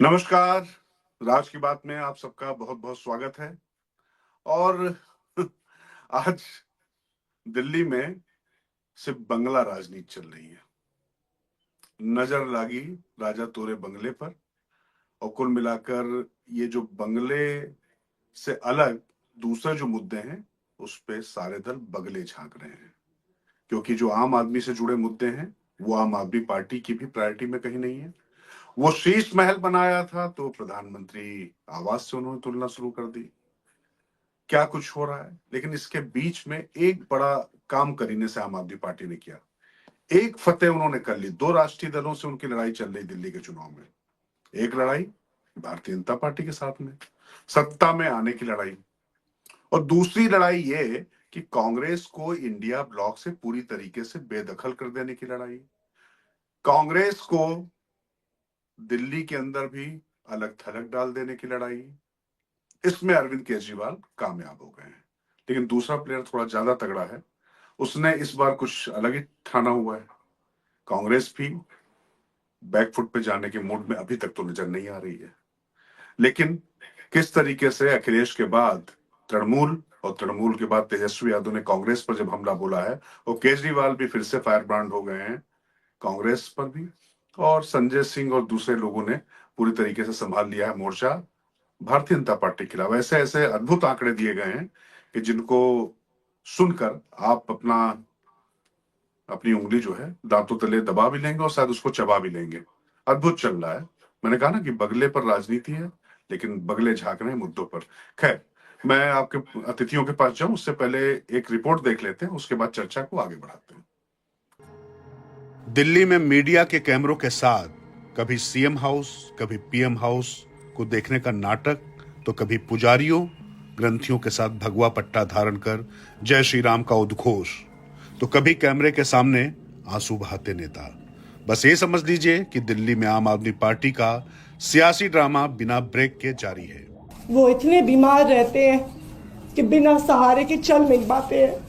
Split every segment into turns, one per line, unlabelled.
नमस्कार। राज की बात में आप सबका बहुत बहुत स्वागत है। और आज दिल्ली में सिर्फ बंगला राजनीति चल रही है। नजर लगी राजा तोरे बंगले पर, और कुल मिलाकर ये जो बंगले से अलग दूसरे जो मुद्दे हैं उस पे सारे दल बगले झांक रहे हैं, क्योंकि जो आम आदमी से जुड़े मुद्दे हैं वो आम आदमी पार्टी की भी प्रायोरिटी में कहीं नहीं है। वो शीश महल बनाया था तो प्रधानमंत्री आवास से उन्होंने तुलना शुरू कर दी। क्या कुछ हो रहा है, लेकिन इसके बीच में एक बड़ा काम करीने से आम आदमी पार्टी ने किया। एक फतेह उन्होंने कर ली। दो राष्ट्रीय दलों से उनकी लड़ाई चल रही दिल्ली के चुनाव में। एक लड़ाई भारतीय जनता पार्टी के साथ में सत्ता में आने की लड़ाई, और दूसरी लड़ाई ये कि कांग्रेस को इंडिया ब्लॉक से पूरी तरीके से बेदखल कर देने की लड़ाई। कांग्रेस को दिल्ली के अंदर भी अलग थलग डाल देने की लड़ाई। इसमें अरविंद केजरीवाल कामयाब हो गए हैं, लेकिन दूसरा प्लेयर थोड़ा ज्यादा तगड़ा है। उसने इस बार कुछ अलग ही ठाना हुआ है। कांग्रेस भी बैकफुट पे जाने के मूड में अभी तक तो नजर नहीं आ रही है, लेकिन किस तरीके से अखिलेश के बाद तृणमूल और तृणमूल के बाद तेजस्वी यादव ने कांग्रेस पर जब हमला बोला है, और केजरीवाल भी फिर से फायर ब्रांड हो गए हैं कांग्रेस पर भी, और संजय सिंह और दूसरे लोगों ने पूरी तरीके से संभाल लिया है मोर्चा भारतीय जनता पार्टी के खिलाफ। ऐसे ऐसे अद्भुत आंकड़े दिए गए हैं कि जिनको सुनकर आप अपनी उंगली जो है दांतों तले दबा भी लेंगे और शायद उसको चबा भी लेंगे। अद्भुत चल रहा है। मैंने कहा ना कि बगले पर राजनीति है, लेकिन बगले झांक रहे हैं मुद्दों पर। खैर, मैं आपके अतिथियों के पास जाऊं उससे पहले एक रिपोर्ट देख लेते हैं, उसके बाद चर्चा को आगे बढ़ाते हैं। दिल्ली में मीडिया के कैमरों के साथ कभी सीएम हाउस, कभी पीएम हाउस को देखने का नाटक, तो कभी पुजारियों ग्रंथियों के साथ भगवा पट्टा धारण कर जय श्री राम का उद्घोष, तो कभी कैमरे के सामने आंसू बहाते नेता। बस ये समझ लीजिए कि दिल्ली में आम आदमी पार्टी का सियासी ड्रामा बिना ब्रेक के जारी है।
वो इतने बीमार रहते हैं कि बिना सहारे के चल नहीं पाते हैं।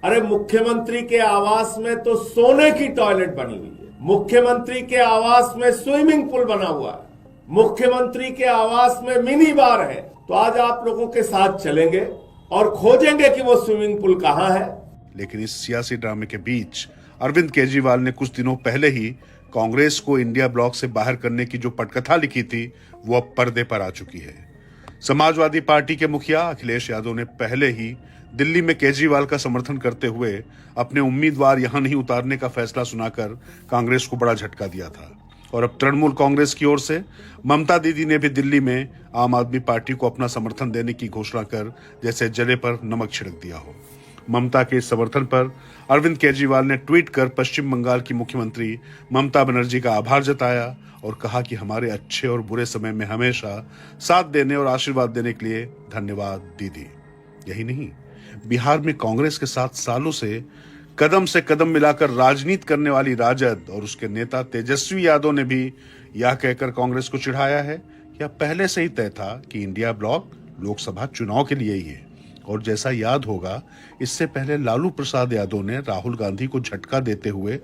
अरे मुख्यमंत्री के आवास में तो सोने की टॉयलेट बनी हुई है। मुख्यमंत्री के आवास में स्विमिंग पूल बना हुआ है। मुख्यमंत्री के आवास में मिनी बार है। तो आज आप लोगों के साथ चलेंगे और खोजेंगे कि वो स्विमिंग पूल कहां है।
लेकिन इस सियासी ड्रामे के बीच अरविंद केजरीवाल ने कुछ दिनों पहले ही कांग्रेस को इंडिया ब्लॉक से बाहर करने की जो पटकथा लिखी थी वो अब पर्दे पर आ चुकी है। समाजवादी पार्टी के मुखिया अखिलेश यादव ने पहले ही दिल्ली में केजरीवाल का समर्थन करते हुए अपने उम्मीदवार यहां नहीं उतारने का फैसला सुनाकर कांग्रेस को बड़ा झटका दिया था। और अब तृणमूल कांग्रेस की ओर से ममता दीदी ने भी दिल्ली में आम आदमी पार्टी को अपना समर्थन देने की घोषणा कर जैसे जले पर नमक छिड़क दिया हो। ममता के इस समर्थन पर अरविंद केजरीवाल ने ट्वीट कर पश्चिम बंगाल की मुख्यमंत्री ममता बनर्जी का आभार जताया और कहा कि हमारे अच्छे और बुरे समय में हमेशा साथ देने और आशीर्वाद देने के लिए धन्यवाद दीदी। यही नहीं, बिहार में कांग्रेस के साथ सालों से कदम मिलाकर राजनीति करने वाली राजद और उसके नेता तेजस्वी यादव ने भी यह कहकर कांग्रेस को चिढ़ाया है कि पहले से ही तय था कि इंडिया ब्लॉक लोकसभा चुनाव के लिए ही है। और जैसा याद होगा, इससे पहले लालू प्रसाद यादव ने राहुल गांधी को झटका देते हुए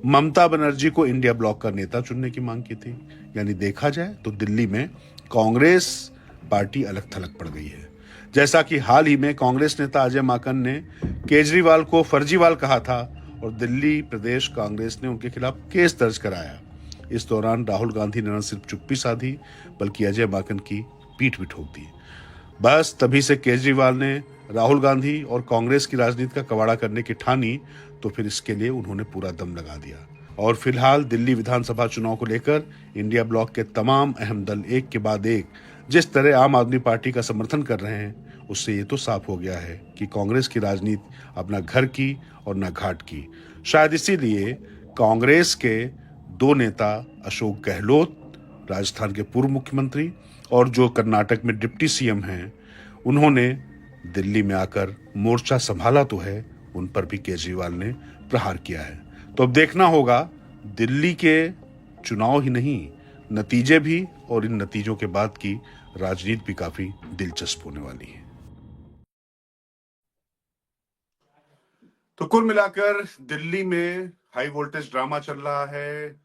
ममता बनर्जी को इंडिया ब्लॉक का नेता चुनने की मांग की थी। यानी देखा जाए तो दिल्ली में कांग्रेस पार्टी अलग थलग पड़ गई है। जैसा कि हाल ही में कांग्रेस नेता अजय माकन ने केजरीवाल को फर्जीवाल कहा था और दिल्ली प्रदेश कांग्रेस ने उनके खिलाफ केस दर्ज कराया। इस दौरान राहुल गांधी ने न सिर्फ चुप्पी साधी बल्कि अजय माकन की पीठ भी ठोक दी। बस तभी से केजरीवाल ने राहुल गांधी और कांग्रेस की राजनीति का कबाड़ा करने की ठानी, तो फिर इसके लिए उन्होंने पूरा दम लगा दिया। और फिलहाल दिल्ली विधानसभा चुनाव को लेकर इंडिया ब्लॉक के तमाम अहम दल एक के बाद एक जिस तरह आम आदमी पार्टी का समर्थन कर रहे हैं, उससे ये तो साफ हो गया है कि कांग्रेस की राजनीति अब न घर की और न घाट की। शायद इसीलिए कांग्रेस के दो नेता अशोक गहलोत, राजस्थान के पूर्व मुख्यमंत्री, और जो कर्नाटक में डिप्टी सीएम हैं, उन्होंने दिल्ली में आकर मोर्चा संभाला तो है, उन पर भी केजरीवाल ने प्रहार किया है। तो अब देखना होगा, दिल्ली के चुनाव ही नहीं नतीजे भी, और इन नतीजों के बाद की राजनीति भी काफी दिलचस्प होने वाली है। तो कुल मिलाकर दिल्ली में हाई वोल्टेज ड्रामा चल रहा है,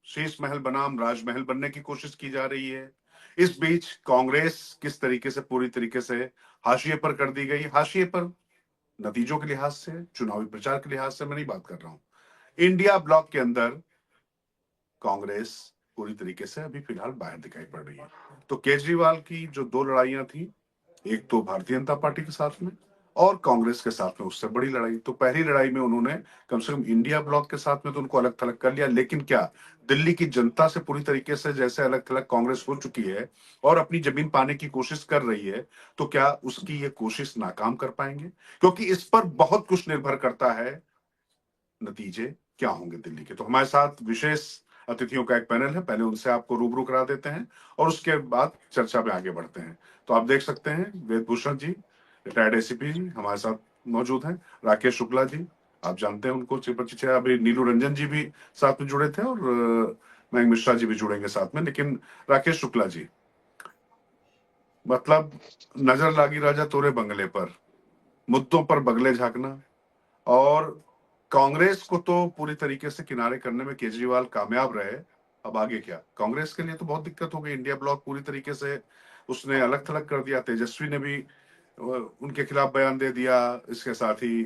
शीश महल बनाम राजमहल बनने की कोशिश की जा रही है। इस बीच कांग्रेस किस तरीके से पूरी तरीके से हाशिए पर कर दी गई, हाशिए पर नतीजों के लिहाज से, चुनावी प्रचार के लिहाज से मैं नहीं बात कर रहा हूं। इंडिया ब्लॉक के अंदर कांग्रेस पूरी तरीके से अभी फिलहाल बाहर दिखाई पड़ रही है। तो केजरीवाल की जो दो लड़ाइयां थी, एक तो भारतीय जनता पार्टी के साथ में और कांग्रेस के साथ में, उससे बड़ी लड़ाई तो पहली लड़ाई में उन्होंने कम से कम इंडिया ब्लॉक के साथ में तो उनको अलग थलग कर लिया, लेकिन क्या दिल्ली की जनता से पूरी तरीके से जैसे अलग थलग कांग्रेस हो चुकी है और अपनी जमीन पाने की कोशिश कर रही है, तो क्या उसकी ये कोशिश नाकाम कर पाएंगे? क्योंकि इस पर बहुत कुछ निर्भर करता है, नतीजे क्या होंगे दिल्ली के। तो हमारे साथ विशेष अतिथियों का एक पैनल है, पहले उनसे आपको रूबरू करा देते हैं और उसके बाद चर्चा में आगे बढ़ते हैं। तो आप देख सकते हैं वेदभूषण जी, रिटायर्ड एसीपी जी हमारे साथ मौजूद हैं। राकेश शुक्ला जी, आप जानते हैं उनको, चिपचिया। अभी नीलू रंजन जी भी साथ में जुड़े थे और मयंक मिश्रा जी भी जुड़ेंगे साथ में। लेकिन राकेश शुक्ला जी, मतलब नजर लागी राजा तोरे बंगले पर, मुद्दों पर बगले झांकना, और कांग्रेस को तो पूरी तरीके से किनारे करने में केजरीवाल कामयाब रहे। अब आगे क्या? कांग्रेस के लिए तो बहुत दिक्कत हो गई। इंडिया ब्लॉक पूरी तरीके से उसने अलग थलग कर दिया। तेजस्वी ने भी उनके खिलाफ बयान दे दिया। इसके साथ ही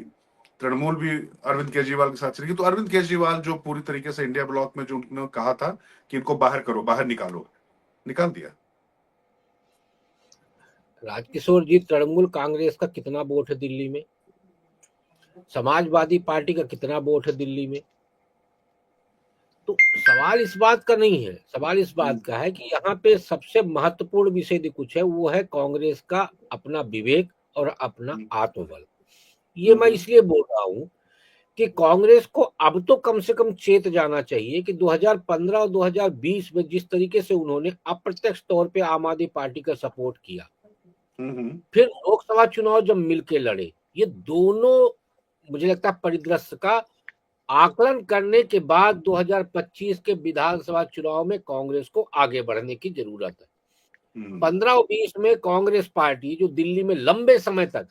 तृणमूल भी अरविंद केजरीवाल के साथ चली गई। तो अरविंद केजरीवाल जो पूरी तरीके से इंडिया ब्लॉक में जो उन्होंने कहा था कि इनको बाहर करो, बाहर निकालो, निकाल दिया।
राजकिशोर जी, तृणमूल कांग्रेस का कितना वोट है दिल्ली में? समाजवादी पार्टी का कितना वोट है दिल्ली में? तो सवाल इस बात का नहीं है, सवाल इस बात का है कि यहाँ पे सबसे महत्वपूर्ण विषय यदि कुछ है वो है कांग्रेस का अपना विवेक और अपना आत्मबल। ये मैं इसलिए बोल रहा हूं कि कांग्रेस को अब तो कम से कम चेत जाना चाहिए कि 2015 और 2020 में जिस तरीके से उन्होंने अप्रत्यक्ष तौर पे आम आदमी पार्टी का सपोर्ट किया, फिर लोकसभा चुनाव जब मिलके लड़े, ये दोनों मुझे लगता है परिदृश्य का आकलन करने के बाद 2025 के विधानसभा चुनाव में कांग्रेस को आगे बढ़ने की जरूरत है। 15 और 20 में कांग्रेस पार्टी जो दिल्ली में लंबे समय तक,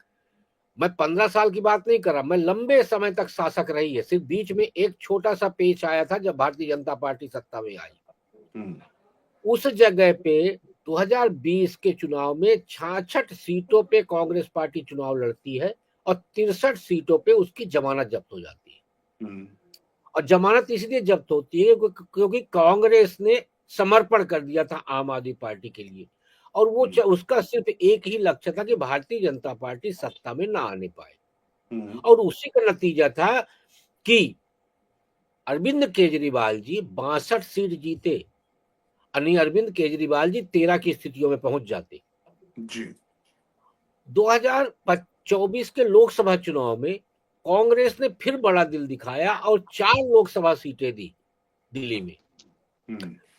मैं 15 साल की बात नहीं कर रहा, मैं लंबे समय तक शासक रही है। सिर्फ बीच में एक छोटा सा पेच आया था जब भारतीय जनता पार्टी सत्ता में आई। उस जगह पे 2020 के चुनाव में 66 सीटों पे कांग्रेस पार्टी चुनाव लड़ती है और 63 सीटों पे उसकी जमानत जब्त हो जाती है। और जमानत इसलिए जब्त होती है क्योंकि कांग्रेस ने समर्पण कर दिया था आम आदमी पार्टी के लिए, और वो उसका सिर्फ एक ही लक्ष्य था कि भारतीय जनता पार्टी सत्ता में ना आने पाए। और उसी का नतीजा था कि अरविंद केजरीवाल जी 62 सीट जीते, यानी अरविंद केजरीवाल जी 13 की स्थितियों में पहुंच जाते
जी।
2024 के लोकसभा चुनाव में कांग्रेस ने फिर बड़ा दिल दिखाया और 4 लोकसभा सीटें दी दिल्ली में।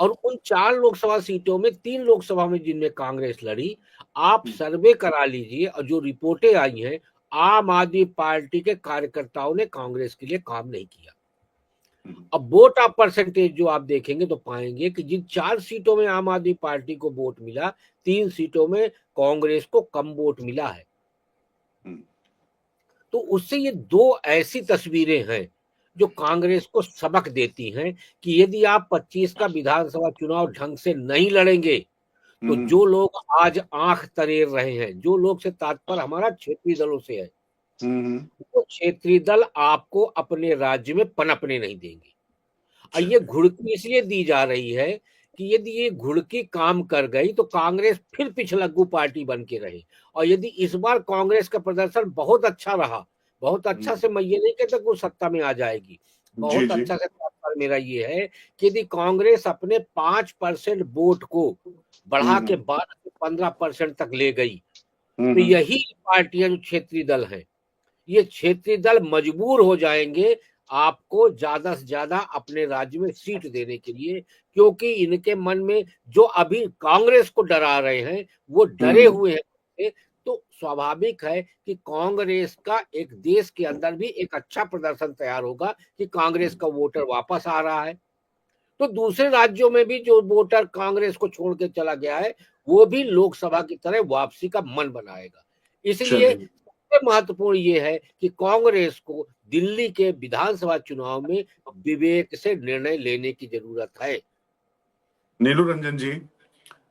और उन 4 लोकसभा सीटों में 3 लोकसभा में जिनमें कांग्रेस लड़ी, आप सर्वे करा लीजिए और जो रिपोर्टें आई हैं, आम आदमी पार्टी के कार्यकर्ताओं ने कांग्रेस के लिए काम नहीं किया। अब वोट ऑफ परसेंटेज जो आप देखेंगे तो पाएंगे कि जिन 4 सीटों में आम आदमी पार्टी को वोट मिला, 3 सीटों में कांग्रेस को कम वोट मिला है। तो उससे ये दो ऐसी तस्वीरें हैं जो कांग्रेस को सबक देती हैं कि यदि आप 25 का विधानसभा चुनाव ढंग से नहीं लड़ेंगे तो जो लोग आज आंख तरेर रहे हैं, जो लोग से तात्पर्य हमारा क्षेत्रीय दलों से है, वो क्षेत्रीय दल आपको अपने राज्य में पनपने नहीं देंगे। और ये घुड़की इसलिए दी जा रही है कि यदि ये घुड़की काम कर गई तो कांग्रेस फिर पिछलग्गू पार्टी बन के रहे। और यदि इस बार कांग्रेस का प्रदर्शन बहुत अच्छा रहा, बहुत अच्छा से मैं ये नहीं कहता कि वो सत्ता में आ जाएगी, बहुत अच्छा से तात्पर्य मेरा ये है कि यदि कांग्रेस अपने 5% वोट को बढ़ा के 12 से 15% तक ले गई, तो यही पार्टियां जो क्षेत्रीय दल हैं, ये क्षेत्रीय दल मजबूर हो जाएंगे आपको ज्यादा से ज्यादा अपने राज्य में सीट देने के लिए, क्योंकि इनके मन में जो अभी कांग्रेस को डरा रहे हैं वो डरे हुए हैं। तो स्वाभाविक है कि कांग्रेस का एक देश के अंदर भी एक अच्छा प्रदर्शन तैयार होगा कि कांग्रेस का वोटर वापस आ रहा है। तो दूसरे राज्यों में भी जो वोटर कांग्रेस को छोड़ के चला गया है वो भी लोकसभा की तरह वापसी का मन बनाएगा। इसलिए सबसे महत्वपूर्ण ये है कि कांग्रेस को दिल्ली के विधानसभा चुनाव में विवेक से निर्णय लेने की जरूरत है।
नीलू रंजन जी,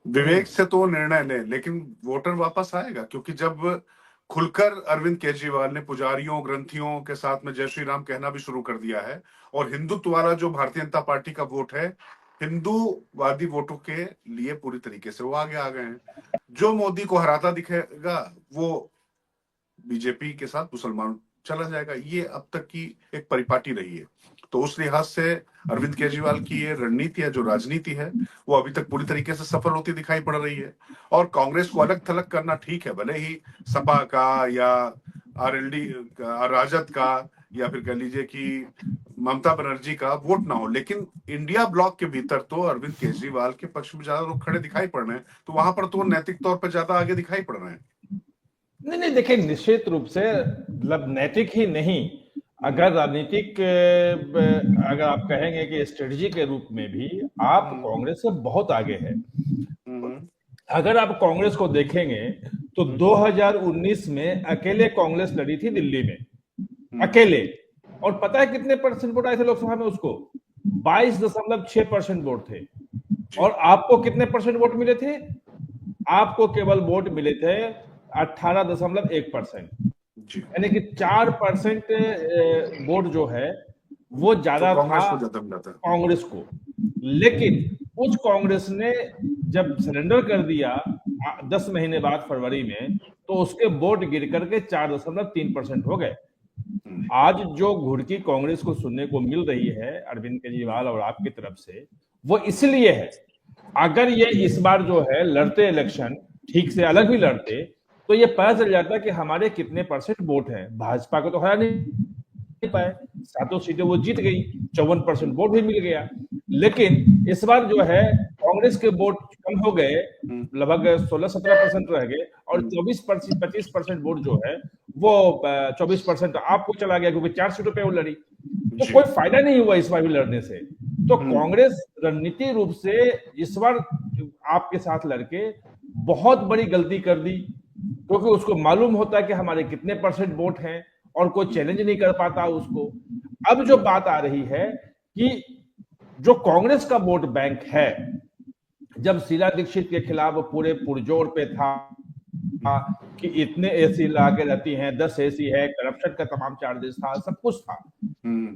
विवेक से तो निर्णय ले, लेकिन वोटर वापस आएगा, क्योंकि जब खुलकर अरविंद केजरीवाल ने पुजारियों ग्रंथियों के साथ में जय श्री राम कहना भी शुरू कर दिया है, और हिंदुत्व वाला जो भारतीय जनता पार्टी का वोट है, हिंदूवादी वोटों के लिए पूरी तरीके से वो आगे आ गए हैं। जो मोदी को हराता दिखेगा वो बीजेपी के साथ मुसलमान चला जाएगा। ये अब तक की एक परिपाटी रही है। तो उस लिहाज से अरविंद केजरीवाल की ये रणनीति है, जो राजनीति है, वो अभी तक पूरी तरीके से सफल होती दिखाई पड़ रही है। और कांग्रेस को अलग थलग करना ठीक है, भले ही सपा का या आरएलडी राजद का या फिर कह लीजिए कि ममता बनर्जी का वोट ना हो, लेकिन इंडिया ब्लॉक के भीतर तो अरविंद केजरीवाल के पक्ष में ज्यादा लोग खड़े दिखाई पड़ रहे हैं, तो वहां पर तो नैतिक तौर पर ज्यादा आगे दिखाई पड़ रहे हैं।
नहीं, देखिए, निश्चित रूप से मतलब नैतिक ही नहीं, अगर राजनीतिक अगर आप कहेंगे कि स्ट्रेटजी के रूप में भी आप कांग्रेस से बहुत आगे है। अगर आप कांग्रेस को देखेंगे तो 2019 में अकेले कांग्रेस लड़ी थी दिल्ली में, अकेले, और पता है कितने परसेंट वोट आए थे लोकसभा में? उसको 22.6% वोट थे। और आपको कितने परसेंट वोट मिले थे? आपको केवल वोट मिले थे 18.1%, यानी कि 4% वोट जो है वो ज्यादा था कांग्रेस को। लेकिन उस कांग्रेस ने जब सरेंडर कर दिया 10 महीने बाद फरवरी में, तो उसके वोट गिर करके 4.3% हो गए। आज जो घुड़की कांग्रेस को सुनने को मिल रही है अरविंद केजरीवाल और आपकी तरफ से, वो इसलिए है, अगर ये इस बार जो है लड़ते इलेक्शन ठीक से अलग भी लड़ते तो ये पता चल जाता कि हमारे कितने परसेंट वोट हैं। भाजपा को तो हरा नहीं पाए, 7 सीटें वो जीत गई, 54% वोट भी मिल गया। लेकिन इस बार जो है कांग्रेस के वोट कम हो गए, लगभग 16-17% रह गए, और 24-25% वोट जो है वो 24% आपको चला गया, क्योंकि 4 सीटों पे वो लड़ी। तो कोई फायदा नहीं हुआ इस बार भी लड़ने से। तो कांग्रेस रणनीतिक रूप से इस बार आपके साथ लड़के बहुत बड़ी गलती कर दी, क्योंकि उसको मालूम होता है कि हमारे कितने परसेंट वोट हैं और कोई चैलेंज नहीं कर पाता उसको। अब जो बात आ रही है कि जो कांग्रेस का वोट बैंक है, जब शीला दीक्षित के खिलाफ पूरे पुरजोर पे था कि इतने एसी लाके रहती हैं, 10 एसी है, करप्शन का तमाम चार्जेस था, सब कुछ था,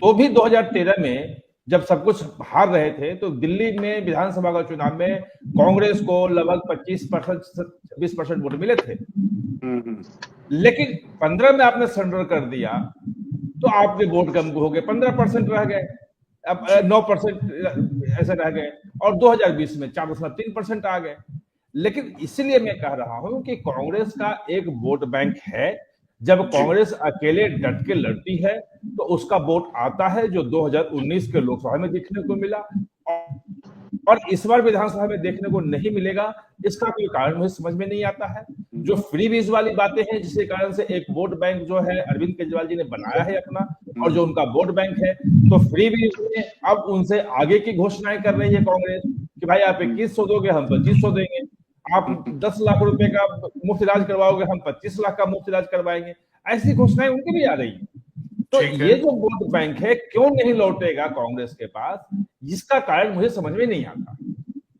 तो भी 2013 में जब सब कुछ हार रहे थे तो दिल्ली में विधानसभा का चुनाव में कांग्रेस को लगभग 25-26% वोट मिले थे। लेकिन 15 में आपने सरेंडर कर दिया तो आपके वोट कम हो गए, 15% रह गए, अब 9% ऐसे रह गए, और 2020 में 4.3% आ गए। लेकिन इसलिए मैं कह रहा हूं कि कांग्रेस का एक वोट बैंक है। जब कांग्रेस अकेले डट के लड़ती है तो उसका वोट आता है, जो 2019 के लोकसभा में देखने को मिला और इस बार विधानसभा में देखने को नहीं मिलेगा। इसका कोई कारण मुझे समझ में नहीं आता है। जो फ्रीबीज वाली बातें हैं, जिसके कारण से एक वोट बैंक जो है अरविंद केजरीवाल जी ने बनाया है अपना, और जो उनका वोट बैंक है, तो फ्रीबीज में अब उनसे आगे की घोषणाएं कर रही है कांग्रेस कि भाई आप 2100 दोगे, हम 2500 देंगे, आप 10 लाख रुपए का मुफ्त इलाज करवाओगे, हम 25 लाख का मुफ्त इलाज करवाएंगे। ऐसी घोषणाएं उनकी भी आ रही है। तो ये जो वोट बैंक है क्यों नहीं लौटेगा कांग्रेस के पास, जिसका कारण मुझे समझ में नहीं आता।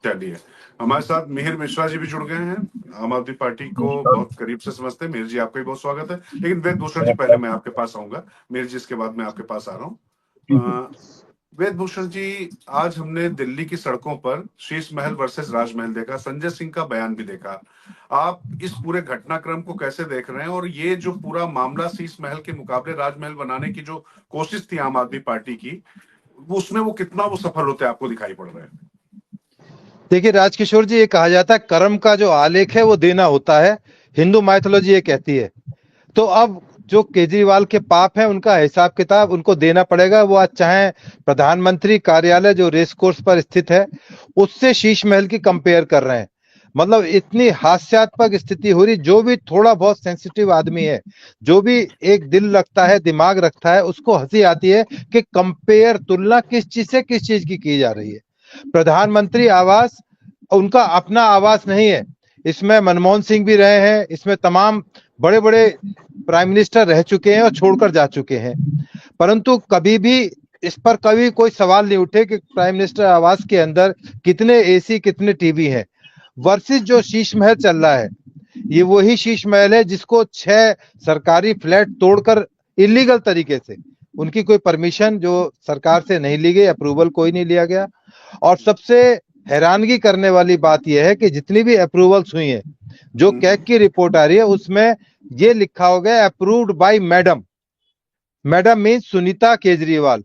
चलिए, हमारे साथ मिहिर मिश्रा जी भी जुड़ गए हैं, आम आदमी पार्टी को बहुत करीब से समझते हैं। मिहिर जी, आपका भी बहुत स्वागत है। लेकिन वेद भूषण जी, पहले मैं आपके पास आऊंगा, मिहिर जी इसके बाद मैं आपके पास आ रहा हूँ। वेद भूषण जी, आज हमने दिल्ली की सड़कों पर शीश महल वर्सेस राजमहल देखा, संजय सिंह का बयान भी देखा। आप इस पूरे घटनाक्रम को कैसे देख रहे हैं, और ये जो पूरा मामला शीश महल के मुकाबले राजमहल बनाने की जो कोशिश थी आम आदमी पार्टी की, उसमें वो कितना वो सफल होते आपको दिखाई पड़ रहा है?
देखिए राजकिशोर जी, ये कहा जाता है कर्म का जो आलेख है वो देना होता है, हिंदू माइथोलॉजी ये कहती है। तो अब जो केजरीवाल के पाप है उनका हिसाब किताब उनको देना पड़ेगा। वो आज चाहे प्रधानमंत्री कार्यालय जो रेस कोर्स पर स्थित है उससे शीश महल की कंपेयर कर रहे हैं। मतलब इतनी हास्यास्पद स्थिति हो रही। जो भी थोड़ा बहुत सेंसिटिव आदमी है, जो भी एक दिल रखता है, दिमाग रखता है, उसको हंसी आती है कि कंपेयर, तुलना किस चीज से किस चीज की जा रही है। प्रधानमंत्री आवास उनका अपना आवास नहीं है, इसमें मनमोहन सिंह भी रहे हैं, इसमें तमाम बड़े बड़े प्राइम मिनिस्टर रह चुके हैं और छोड़कर जा चुके हैं, परंतु कभी भी इस पर कभी कोई सवाल नहीं उठे कि प्राइम मिनिस्टर आवास के अंदर कितने एसी कितने टीवी हैं। वर्सेस जो शीश महल चल रहा है, ये वही शीश महल है जिसको 6 सरकारी फ्लैट तोड़कर इलीगल तरीके से, उनकी कोई परमिशन जो सरकार से नहीं ली गई, अप्रूवल कोई नहीं लिया गया। और सबसे हैरानगी करने वाली बात यह है कि जितनी भी अप्रूवल्स हुई हैं, जो कैग की रिपोर्ट आ रही है उसमें ये लिखा हो गया approved by madam. Madam mean Sunita Kejriwal,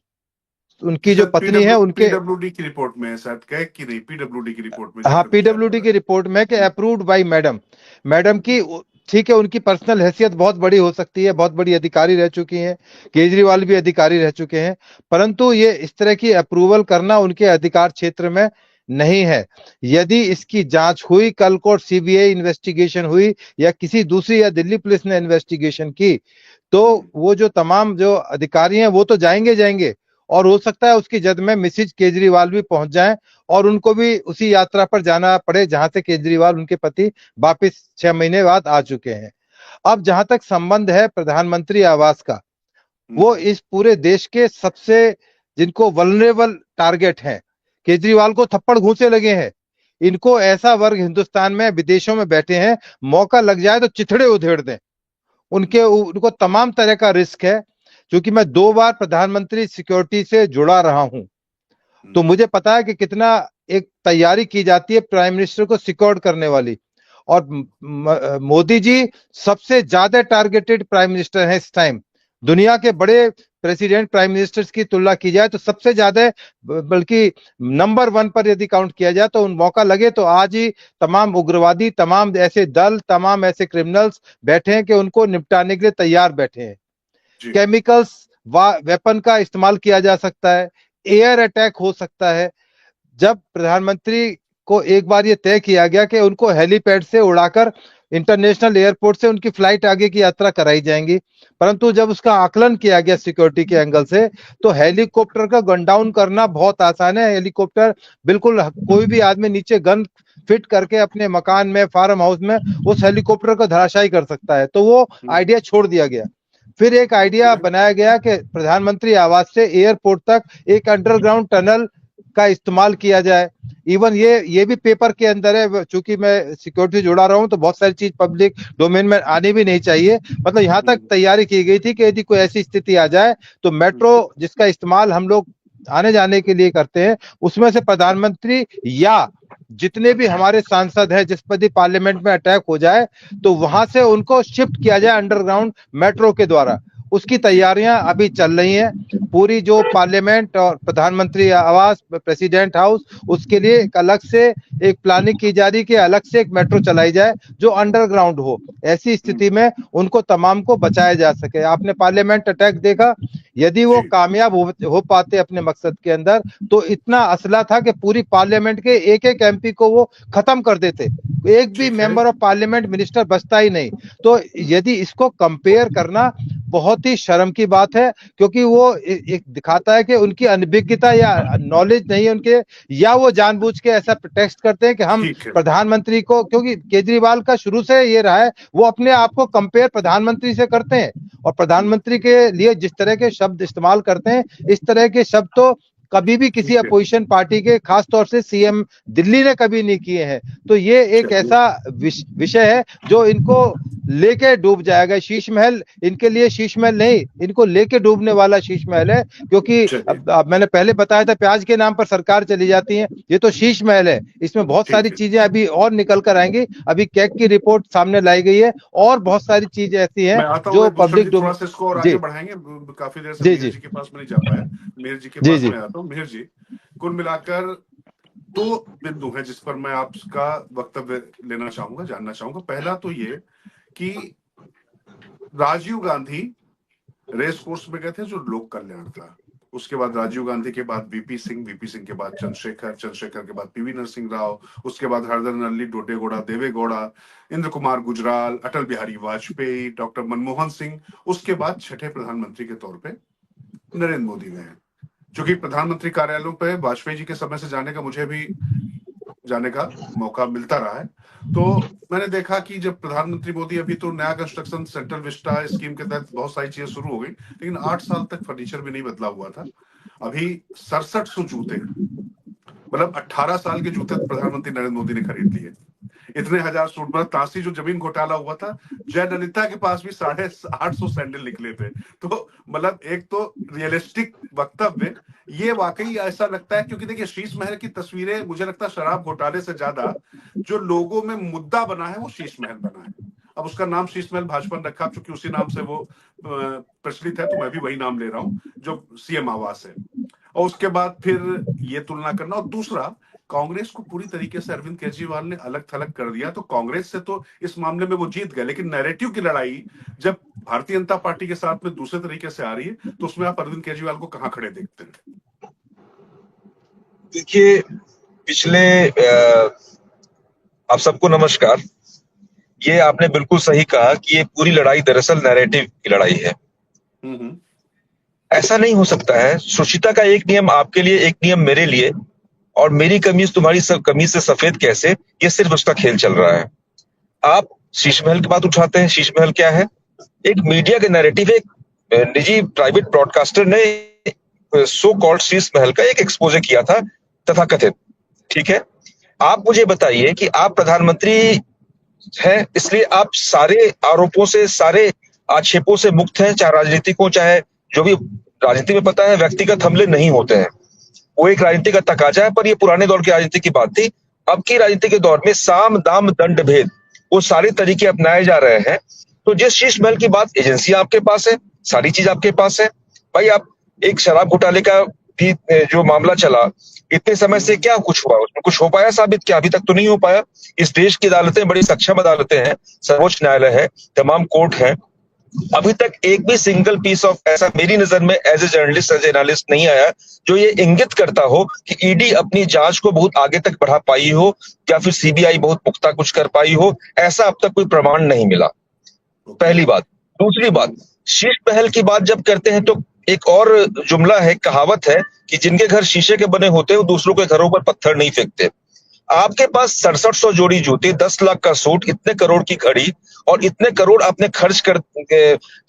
उनकी जो पत्नी है उनके,
पीडब्ल्यूडी की रिपोर्ट में, शायद कैग की नहीं, पीडब्ल्यूडी की रिपोर्ट में।
हाँ, पीडब्ल्यूडी की रिपोर्ट में कि अप्रूव्ड बाय मैडम। मैडम की, ठीक है, उनकी पर्सनल हैसियत बहुत बड़ी हो सकती है, बहुत बड़ी अधिकारी रह चुकी हैं, केजरीवाल भी अधिकारी रह चुके हैं, परंतु ये इस तरह की अप्रूवल करना उनके अधिकार क्षेत्र में नहीं है। यदि इसकी जांच हुई कल को, सीबीआई इन्वेस्टिगेशन हुई या किसी दूसरी या दिल्ली पुलिस ने इन्वेस्टिगेशन की, तो वो जो तमाम जो अधिकारी हैं वो तो जाएंगे, और हो सकता है उसकी जद में मिसिज केजरीवाल भी पहुंच जाएं और उनको भी उसी यात्रा पर जाना पड़े जहां से केजरीवाल उनके पति वापस 6 महीने बाद आ चुके हैं। अब जहां तक संबंध है प्रधानमंत्री आवास का, वो इस पूरे देश के सबसे जिनको वल्नरेबल टारगेट हैं, केजरीवाल को थप्पड़ घूंसे लगे हैं, इनको ऐसा वर्ग हिंदुस्तान में विदेशों में बैठे हैं, मौका लग जाए तो चिथड़े उधेड़ दें, उनको तमाम तरह का रिस्क है। क्योंकि मैं 2 बार प्रधानमंत्री सिक्योरिटी से जुड़ा रहा हूं, तो मुझे पता है कि कितना एक तैयारी की जाती है प्राइम मिनिस्टर को सिक्योर करने वाली। और मोदी जी सबसे ज्यादा टारगेटेड प्राइम मिनिस्टर हैं इस टाइम। दुनिया के बड़े प्रेसिडेंट प्राइम मिनिस्टर्स की तुलना की जाए तो सबसे ज्यादा, बल्कि नंबर 1 पर यदि काउंट किया जाए तो उन मौका लगे तो आज ही तमाम उग्रवादी, तमाम ऐसे दल, तमाम ऐसे क्रिमिनल्स बैठे हैं कि उनको निपटाने के लिए तैयार बैठे हैं। केमिकल्स, वेपन का इस्तेमाल किया जा सकता है, एयर अटैक हो सकता है। जब प्रधानमंत्री को एक बार ये तय किया गया कि उनको हेलीपैड से उड़ाकर इंटरनेशनल एयरपोर्ट से उनकी फ्लाइट आगे की यात्रा कराई जाएंगी, परंतु जब उसका आकलन किया गया सिक्योरिटी के एंगल से, तो हेलीकॉप्टर का गन डाउन करना बहुत आसान है। हेलीकॉप्टर बिल्कुल कोई भी आदमी नीचे गन फिट करके अपने मकान में, फार्म हाउस में उस हेलीकॉप्टर को धराशायी कर सकता है, तो वो आइडिया छोड़ दिया गया। फिर एक आइडिया बनाया गया कि प्रधानमंत्री आवास से एयरपोर्ट तक एक अंडरग्राउंड टनल का इस्तेमाल किया जाए। इवन ये भी पेपर के अंदर है, चूंकि मैं सिक्योरिटी से जुड़ा रहा हूं तो बहुत सारी चीज पब्लिक डोमेन में आनी भी नहीं चाहिए। मतलब यहां तक तैयारी की गई थी कि यदि कोई ऐसी स्थिति आ जाए तो मेट्रो जिसका इस्तेमाल हम लोग आने जाने के लिए करते हैं, उसमें से प्रधानमंत्री या जितने भी हमारे सांसद हैं, जिस पर पार्लियामेंट में अटैक हो जाए तो वहां से उनको शिफ्ट किया जाए अंडरग्राउंड मेट्रो के द्वारा। उसकी तैयारियां अभी चल रही हैं। पूरी जो पार्लियामेंट और प्रधानमंत्री आवास, प्रेसिडेंट हाउस, उसके लिए एक अलग से एक प्लानिंग की जा रही कि अलग से एक मेट्रो चलाई जाए जो अंडरग्राउंड हो। ऐसी स्थिति में उनको तमाम को बचाया जा सके। आपने पार्लियामेंट अटैक देखा, यदि वो कामयाब हो पाते अपने मकसद के अंदर तो इतना असला था कि पूरी पार्लियामेंट के एक एक एमपी को वो खत्म कर देते, एक भी मेंबर ऑफ पार्लियामेंट मिनिस्टर बचता ही नहीं। तो यदि इसको कंपेयर करना बहुत ही शर्म की बात है, क्योंकि वो एक दिखाता है कि उनकी अनभिज्ञता या नॉलेज नहीं है उनके, या वो जानबूझ के ऐसा प्रोटेक्ट करते हैं कि हम प्रधानमंत्री को, क्योंकि केजरीवाल का शुरू से ये रहा है वो अपने आप को कंपेयर प्रधानमंत्री से करते हैं, और प्रधानमंत्री के लिए जिस तरह के शब्द इस्तेमाल करते हैं, इस तरह के शब्द तो कभी भी किसी अपोजिशन पार्टी के, खास तौर से सीएम दिल्ली ने कभी नहीं किए हैं। तो ये एक ऐसा विषय है जो इनको लेके डूब जाएगा। शीश महल इनके लिए शीश महल नहीं, इनको लेके डूबने वाला शीश महल है, क्योंकि अब मैंने पहले बताया था प्याज के नाम पर सरकार चली जाती है, ये तो शीश महल है। इसमें बहुत सारी चीजें अभी और निकल कर आएंगी। अभी कैग की रिपोर्ट सामने लाई गई है और बहुत सारी चीजें ऐसी हैं जो पब्लिक
बढ़ाएंगे। काफी देर से मेहर जी के पास में नहीं जा पाया, मेहर जी के पास में आता हूं। मेहर जी, कुल मिलाकर 2 बिंदु है जिस पर मैं आपका वक्तव्य लेना चाहूंगा, जानना चाहूंगा। पहला तो ये कि राजीव गांधी रेस कोर्स में गए थे जो लोक कल्याण था, उसके बाद राजीव गांधी के बाद वीपी सिंह के बाद चंद्रशेखर के बाद पीवी नरसिंह राव, उसके बाद हरदर डोडे गौड़ा, देवे गौड़ा, इंद्र कुमार गुजराल, अटल बिहारी वाजपेयी, डॉक्टर मनमोहन सिंह, उसके बाद छठे प्रधानमंत्री के तौर पे नरेंद्र मोदी गए हैं। जो कि प्रधानमंत्री कार्यालयों पे वाजपेयी जी के समय से जाने का मुझे भी जाने का मौका मिलता रहा है। तो मैंने देखा कि जब प्रधानमंत्री मोदी, अभी तो नया कंस्ट्रक्शन सेंट्रल विस्टा स्कीम के तहत बहुत सारी चीजें शुरू हो गई, लेकिन 8 साल तक फर्नीचर भी नहीं बदला हुआ था। अभी 6700 जूते, मतलब 18 साल के जूते प्रधानमंत्री नरेंद्र मोदी ने खरीद लिए। इतने हजार सूट, मतलब तांसी जो जमीन घोटाला हुआ था, जयललिता के पास भी 850 सैंडल निकले थे। तो मतलब एक तो रियलिस्टिक वक्तव्य, ये वाकई ऐसा लगता है, क्योंकि देखिए शीश महल की तस्वीरें, मुझे लगता है शराब घोटाले से ज्यादा जो लोगों में मुद्दा बना है वो शीश महल बना है। अब उसका नाम शीश महल भाजपा ने रखा, क्योंकि उसी नाम से वो प्रचलित है, तो मैं भी वही नाम ले रहा हूं जो सीएम आवास है। और उसके बाद फिर ये तुलना करना, और दूसरा, कांग्रेस को पूरी तरीके से अरविंद केजरीवाल ने अलग थलग कर दिया। तो कांग्रेस से तो इस मामले में वो जीत गए, लेकिन नैरेटिव की लड़ाई जब भारतीय जनता पार्टी के साथ में दूसरे तरीके से आ रही है, तो उसमें आप अरविंद केजरीवाल को कहां खड़े देखते हैं?
देखिए, पिछले आप सबको नमस्कार। ये आपने बिल्कुल सही कहा कि ये पूरी लड़ाई दरअसल नैरेटिव की लड़ाई है। ऐसा नहीं हो सकता है। सुचिता का एक नियम आपके लिए, एक नियम मेरे लिए, और मेरी कमीज तुम्हारी कमीज से सफेद कैसे, ये सिर्फ उसका खेल चल रहा है। आप शीश महल की बात उठाते हैं। शीश महल क्या है? एक मीडिया के नैरेटिव, एक निजी प्राइवेट ब्रॉडकास्टर ने सो कॉल्ड शीश महल का एक एक्सपोजे किया था, तथाकथित। ठीक है, आप मुझे बताइए कि आप प्रधानमंत्री हैं, इसलिए आप सारे आरोपों से, सारे आक्षेपों से मुक्त हैं, चाहे राजनीतिक हो, चाहे जो भी। राजनीति में पता है व्यक्तिगत हमले नहीं होते हैं, वो एक राजनीति का तकाजा है, पर ये पुराने दौर की राजनीति की बात थी। अब की राजनीति के दौर में साम दाम दंड भेद, वो सारे तरीके अपनाए जा रहे हैं। तो जिस शीश महल की बात, एजेंसी आपके पास है, सारी चीज आपके पास है। भाई, आप एक शराब घोटाले का भी जो मामला चला, इतने समय से क्या कुछ हुआ? उसमें कुछ हो पाया साबित? क्या अभी तक तो नहीं हो पाया। इस देश की अदालतें बड़ी सक्षम अदालतें हैं, सर्वोच्च न्यायालय है, तमाम कोर्ट है। अभी तक एक भी सिंगल पीस ऑफ ऐसा मेरी नजर में as a journalist, as analyst नहीं आया जो ये इंगित करता हो कि ईडी अपनी जांच को बहुत आगे तक बढ़ा पाई हो, या फिर सीबीआई बहुत पुख्ता कुछ कर पाई हो। ऐसा अब तक कोई प्रमाण नहीं मिला, पहली बात। दूसरी बात, शीश महल की बात जब करते हैं तो एक और जुमला है, कहावत है कि जिनके घर शीशे के बने होते हैं वो दूसरों के घरों पर पत्थर नहीं फेंकते। आपके पास 6700 जोड़ी जूते, 10 लाख का सूट, इतने करोड़ की घड़ी, और इतने करोड़ आपने खर्च कर,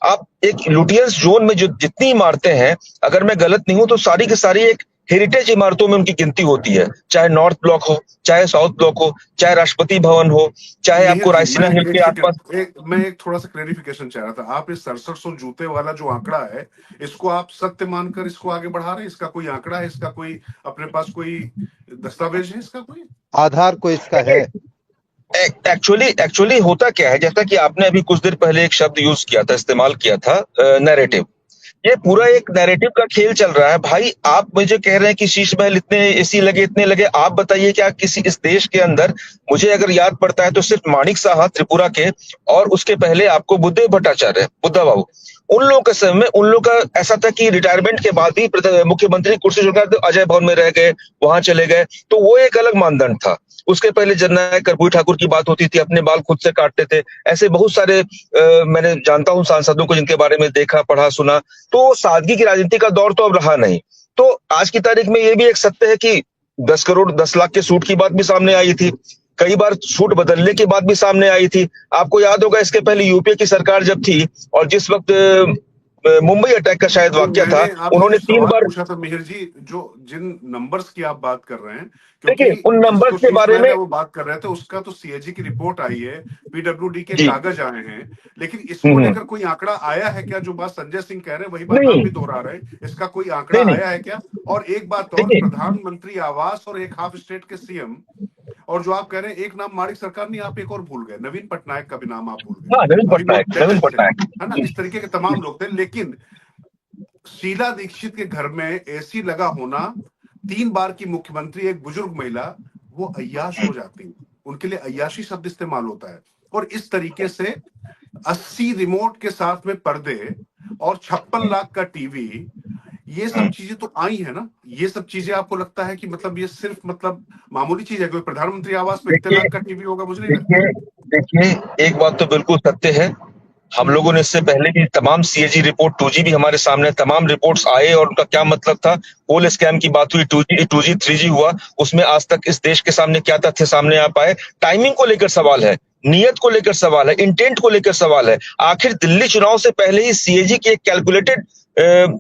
आप एक लुटियंस जोन में जो जितनी इमारतें हैं, अगर मैं गलत नहीं हूं तो सारी की सारी एक हेरिटेज इमारतों में उनकी गिनती होती है। चाहे नॉर्थ ब्लॉक हो, चाहे साउथ ब्लॉक हो, चाहे राष्ट्रपति भवन हो, चाहे आपको रायसीना हिल के आसपास।
मैं एक थोड़ा सा क्लेरिफिकेशन चाह रहा था। आप इस 6700 जूते वाला जो आंकड़ा है, इसको आप सत्य मानकर इसको आगे बढ़ा रहे हैं? इसका कोई आंकड़ा है? इसका कोई अपने पास कोई दस्तावेज है? इसका कोई आधार
कोई इसका है?
एक्चुअली होता क्या है, जैसा कि आपने अभी कुछ देर पहले एक शब्द यूज किया था, इस्तेमाल किया था, नैरेटिव। ये पूरा एक नैरेटिव का खेल चल रहा है। भाई, आप मुझे कह रहे हैं कि शीश महल इतने एसी लगे, इतने लगे। आप बताइए क्या किसी इस देश के अंदर, मुझे अगर याद पड़ता है तो सिर्फ माणिक साहा त्रिपुरा के, और उसके पहले आपको बुद्धदेव भट्टाचार्य, बुद्धा बाबू, उन लोगों के समय में उन लोगों का ऐसा था कि रिटायरमेंट के बाद भी मुख्यमंत्री कुर्सी छोड़कर तो अजय भवन में रह गए, वहां चले गए, तो वो एक अलग मानदंड था। उसके पहले जननायक कर्पूरी ठाकुर की बात होती थी, अपने बाल खुद से काटते थे। ऐसे बहुत सारे मैंने जानता हूं सांसदों को जिनके बारे में देखा, पढ़ा, सुना। तो सादगी की राजनीति का दौर तो अब रहा नहीं। तो आज की तारीख में ये भी एक सत्य है कि 10 करोड़ 10 लाख के सूट की बात भी सामने आई थी, कई बार सूट बदलने की बात भी सामने आई थी। आपको याद होगा इसके पहले यूपीए की सरकार जब थी, और जिस वक्त मुंबई अटैक का शायद वाक्य था, उन्होंने 3 बार
पूछा था मिहिर जी, जो जिन नंबर्स की आप बात कर रहे हैं,
देखिए उन नंबर्स के बारे में
वो बात कर रहे थे, उसका तो सीएजी की रिपोर्ट आई है, पीडब्ल्यूडी के कागज आए हैं, लेकिन इसको लेकर कोई आंकड़ा आया है क्या? जो बात संजय सिंह कह रहे हैं वही बात आप भी दोहरा रहे हैं, इसका कोई आंकड़ा आया है क्या? और एक बात और, प्रधानमंत्री आवास और एक हाफ स्टेट के सीएम, और जो आप कह रहे हैं एक नाम माणिक सरकार नहीं, आप एक और भूल गए, नवीन पटनायक का भी नाम आप भूल गए।
नवीन पटनायक
है ना, इस तरीके के तमाम लोग थे। लेकिन शीला दीक्षित के घर में एसी लगा होना, 3 बार की मुख्यमंत्री, एक बुजुर्ग महिला, वो अय्याश हो जाती है, उनके लिए अय्याशी शब्द इस्तेमाल होता है। और इस तरीके से 80 रिमोट के साथ में पर्दे और 56 लाख का टीवी, ये सब चीजें तो आई है ना। ये सब चीजें आपको लगता है कि मतलब ये सिर्फ मतलब मामूली चीज है? कोई प्रधानमंत्री आवास में इतने लाख का टीवी होगा? मुझे नहीं लगता।
देखिए, एक बात तो बिल्कुल सत्य है हम लोगों ने इससे पहले भी तमाम सीएजी रिपोर्ट 2G भी हमारे सामने, तमाम रिपोर्ट्स आए और उनका क्या मतलब था। कोल स्कैम की बात हुई, 2G 3G हुआ, उसमें आज तक इस देश के सामने क्या तथ्य सामने आ पाए। टाइमिंग को लेकर सवाल है, नियत को लेकर सवाल है, इंटेंट को लेकर सवाल है। आखिर दिल्ली चुनाव से पहले ही सीएजी की एक कैलकुलेटेड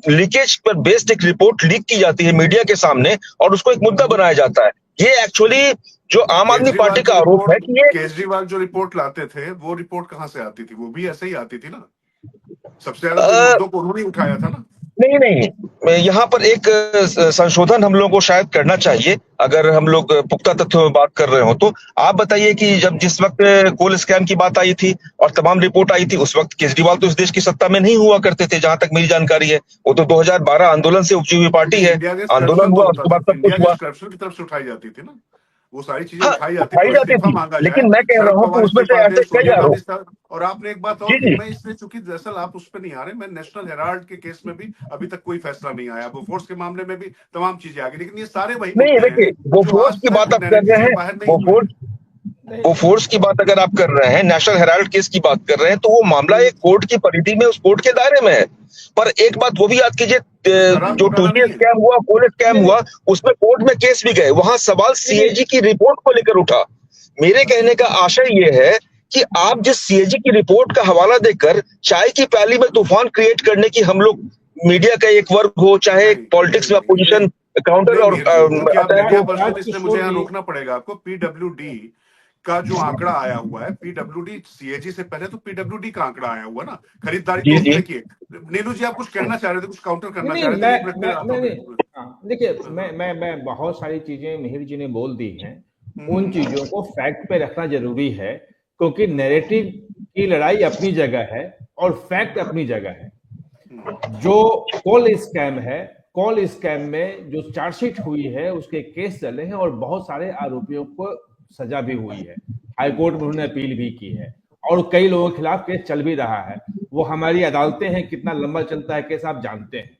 लीकेज पर बेस्ड एक रिपोर्ट लीक की जाती है मीडिया के सामने और उसको एक मुद्दा बनाया जाता है। ये एक्चुअली जो आम आदमी पार्टी का आरोप है कि ये
केजरीवाल जो रिपोर्ट लाते थे, वो रिपोर्ट कहां से आती थी? वो भी ऐसे ही आती थी ना। सबसे ज्यादा तो मुद्दों को उन्होंने उठाया था ना।
नहीं, यहाँ पर एक संशोधन हम लोगों को शायद करना चाहिए, अगर हम लोग पुख्ता तथ्यों में बात कर रहे हो तो। आप बताइए कि जब जिस वक्त कोल स्कैम की बात आई थी और तमाम रिपोर्ट आई थी, उस वक्त केजरीवाल तो इस देश की सत्ता में नहीं हुआ करते थे, जहां तक मेरी जानकारी है। वो तो 2012 आंदोलन से उपजी हुई पार्टी है, आंदोलन हुआ, उसके बाद सब कुछ हुआ।
करप्शन की तरफ से उठाई जाती थी ना, वो सारी चीजें
हाँ,
उठाई
उठाई
जाती
जाती
थी,
थी, लेकिन मैं कह रहा हूँ कि उसमें से ऐसे कई आरोप।
और आपने एक बात और
जी,
की,
जी।
मैं इसमें चूंकि दरअसल आप उस पर नहीं आ रहे, मैं नेशनल हेराल्ड के केस में भी अभी तक कोई फैसला नहीं आया, बोफोर्स के मामले में भी तमाम चीजें आ गई, लेकिन ये सारे वही
नहीं,
मुद्दे हैं
देखिए,
जो
बोफोर्स
आज
की
तक
बात आप कर
narrative
रहे
से
हैं,
बाहर नहीं हुए हैं।
बोफोर्स की बात अगर आप कर रहे हैं, नेशनल हेराल्ड केस की बात कर रहे हैं, तो वो मामला एक कोर्ट की परिधि में, उस कोर्ट के दायरे में है। पर एक बात वो भी याद कीजिए, जो 2G स्कैम हुआ, कोल स्कैम हुआ, उसमें कोर्ट में केस भी गए, वहां सवाल सीएजी की रिपोर्ट को लेकर उठा। मेरे कहने का आशय ये है कि आप जिस सीएजी की रिपोर्ट का हवाला देकर चाय की प्याली में तूफान क्रिएट करने की हम लोग, मीडिया का एक वर्ग हो, चाहे पॉलिटिक्स में अपोजिशन काउंटर और
इसमें मुझे यहाँ रोकना पड़ेगा आपको। पीडब्ल्यूडी का जो आंकड़ा आया हुआ है, पीडब्ल्यूडी सीएजी से पहले तो पीडब्ल्यूडी का आंकड़ा आया हुआ ना, खरीदारी तो उसने की। नीलू जी, आप कुछ कहना चाह रहे थे, कुछ काउंटर करना चाह रहे थे?
देखिए, मैं बहुत सारी चीजें मिहिर जी ने बोल दी हैं, उन चीजों को फैक्ट पे रखना जरूरी है, क्योंकि नैरेटिव की लड़ाई अपनी जगह है और फैक्ट अपनी जगह है। जो कोल स्कैम है, कोल स्कैम में जो चार्जशीट हुई है, उसके केस चले हैं और बहुत सारे आरोपियों को सजा भी हुई है, हाईकोर्ट में उन्होंने अपील भी की है और कई लोगों के खिलाफ केस चल भी रहा है। वो हमारी अदालतें हैं, कितना लंबा चलता है केस आप जानते हैं।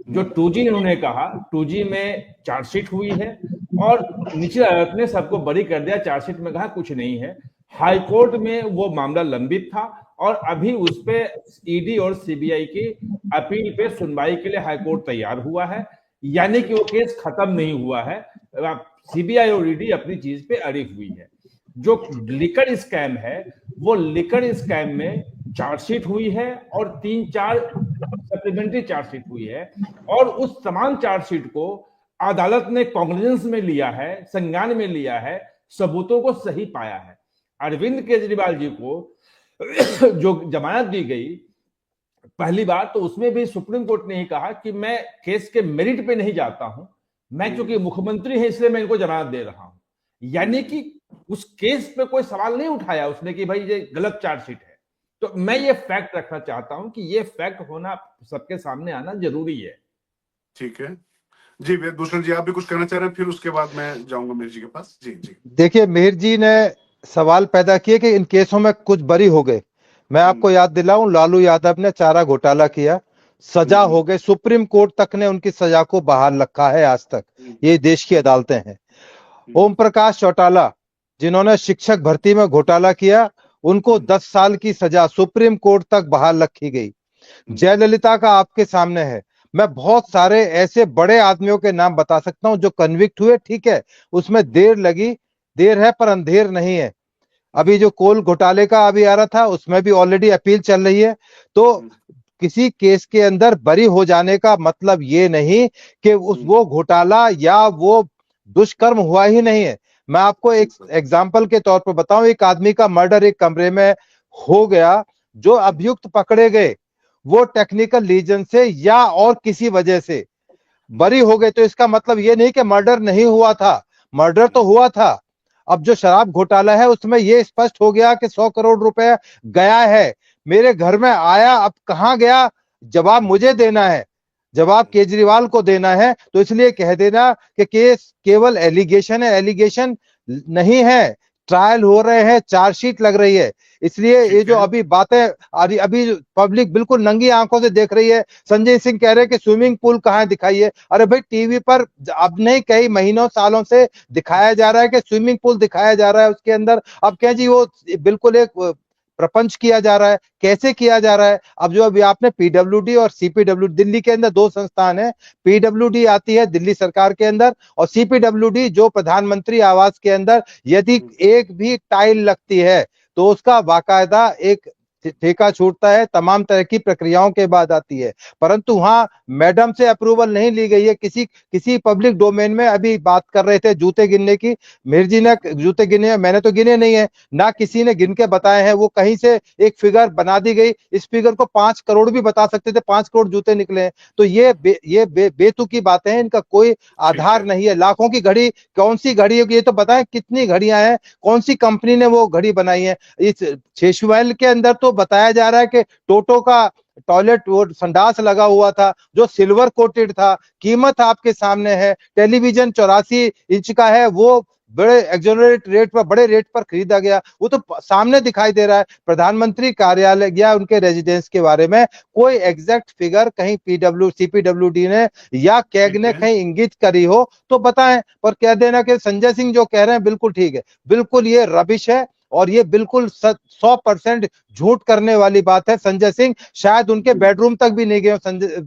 जो 2G उन्होंने कहा, 2G में चार्जशीट हुई है और निचली अदालत ने सबको बरी कर दिया, चार्जशीट में कहा कुछ नहीं है। हाईकोर्ट में वो मामला लंबित था और अभी उस पे ईडी और सीबीआई की अपील पे सुनवाई के लिए हाईकोर्ट तैयार हुआ है, यानी कि वो केस खत्म नहीं हुआ है। सीबीआई और ईडी अपनी चीज पे अड़ी हुई है। जो लिकर स्कैम है, वो लिकर स्कैम में चार्जशीट हुई है और 3-4 सप्लीमेंट्री चार्जशीट हुई है और उस तमाम चार्जशीट को अदालत ने कॉग्निजेंस में लिया है, संज्ञान में लिया है, सबूतों को सही पाया है। अरविंद केजरीवाल जी को जो जमानत दी गई पहली बार, तो उसमें भी सुप्रीम कोर्ट ने ही कहा कि मैं केस के मेरिट पे नहीं जाता हूं, मैं क्योंकि मुख्यमंत्री है इसलिए मैं इनको जमानत दे रहा हूं। यानी कि उस केस पे कोई सवाल नहीं उठाया उसने कि भाई ये गलत चार्जशीट है। तो मैं ये फैक्ट रखना चाहता हूं कि ये फैक्ट होना, सबके सामने आना जरूरी है।
ठीक है जी, भूषण जी, आप भी कुछ कहना चाह रहे हैं, फिर उसके बाद मैं जाऊंगा मिहिर जी के पास। जी जी,
देखिए, मिहिर जी ने सवाल पैदा किए कि इन केसों में कुछ बरी हो गए। मैं आपको याद दिलाऊं, लालू यादव ने चारा घोटाला किया, सजा हो गए, सुप्रीम कोर्ट तक ने उनकी सजा को बहाल रखा है आज तक, ये देश की अदालतें हैं। ओम प्रकाश चौटाला, जिन्होंने शिक्षक भर्ती में घोटाला किया, उनको 10 साल की सजा सुप्रीम कोर्ट तक बहाल रखी गई। जयललिता का आपके सामने है। मैं बहुत सारे ऐसे बड़े आदमियों के नाम बता सकता हूं जो कन्विक्ट हुए, ठीक है, उसमें देर लगी, देर है पर अंधेर नहीं है। अभी जो कोल घोटाले का अभी आ रहा था, उसमें भी ऑलरेडी अपील चल रही है। तो किसी केस के अंदर बरी हो जाने का मतलब ये नहीं कि वो घोटाला या वो दुष्कर्म हुआ ही नहीं है। मैं आपको एक एग्जाम्पल के तौर पर बताऊं, एक आदमी का मर्डर एक कमरे में हो गया, जो अभियुक्त पकड़े गए वो टेक्निकल रीजन से या और किसी वजह से बरी हो गए, तो इसका मतलब ये नहीं कि मर्डर नहीं हुआ था, मर्डर तो हुआ था। अब जो शराब घोटाला है उसमें ये स्पष्ट हो गया कि 100 करोड़ रुपए गया है, मेरे घर में आया, अब कहां गया जवाब मुझे देना है, जवाब केजरीवाल को देना है। तो इसलिए कह देना कि केस केवल एलिगेशन है, एलिगेशन नहीं है, ट्रायल हो रहे हैं, चार्जशीट लग रही है। इसलिए ये जो अभी बातें अभी पब्लिक बिल्कुल नंगी आंखों से देख रही है, संजय सिंह कह रहे हैं कि स्विमिंग पूल कहां दिखाइए। अरे भाई, टीवी पर अब नहीं, कई महीनों सालों से दिखाया जा रहा है कि स्विमिंग पूल दिखाया जा रहा है उसके अंदर। अब क्या जी, वो बिल्कुल एक प्रपंच किया जा रहा है, कैसे किया जा रहा है। अब जो अभी आपने पीडब्ल्यूडी और सीपीडब्ल्यू, दिल्ली के अंदर दो संस्थान है, पीडब्ल्यूडी आती है दिल्ली सरकार के अंदर और सीपीडब्ल्यूडी जो प्रधानमंत्री आवास के अंदर यदि एक भी टाइल लगती है तो उसका बाकायदा एक ठेका छूटता है, तमाम तरह की प्रक्रियाओं के बाद आती है। परंतु वहां मैडम से अप्रूवल नहीं ली गई है। किसी पब्लिक डोमेन में अभी बात कर रहे थे जूते गिनने की, मीर जी ने जूते गिने, मैंने तो गिने नहीं है, ना किसी ने गिन के बताए हैं। वो कहीं से एक फिगर बना दी गई, इस फिगर को 5 करोड़ भी बता सकते थे, 5 करोड़ जूते निकले हैं। तो ये बेतुकी बातें हैं, इनका कोई आधार नहीं है। लाखों की घड़ी, कौन सी घड़ी है ये तो बताएं, कितनी घड़ियां हैं, कौन सी कंपनी ने वो घड़ी बनाई है। इस शेषमहल के अंदर तो बताया जा रहा है कि टोटो का टॉयलेट वो संडास लगा हुआ था जो सिल्वर कोटेड था, कीमत आपके सामने है। टेलीविजन 84 इंच का है, वो बड़े एक्सोनरेट रेट पर, बड़े रेट पर खरीदा गया, वो तो सामने दिखाई दे रहा है। प्रधानमंत्री कार्यालय या उनके रेजिडेंस के बारे में कोई एग्जैक्ट फिगर कहीं सीपीडब्ल्यूडी ने या कैग ने कहीं इंगित करी हो तो बताएं, पर कह देना कि संजय सिंह जो कह रहे हैं बिल्कुल ठीक है, बिल्कुल ये रबिश है और ये बिल्कुल 100% झूठ करने वाली बात है। संजय सिंह शायद उनके बेडरूम तक भी नहीं गए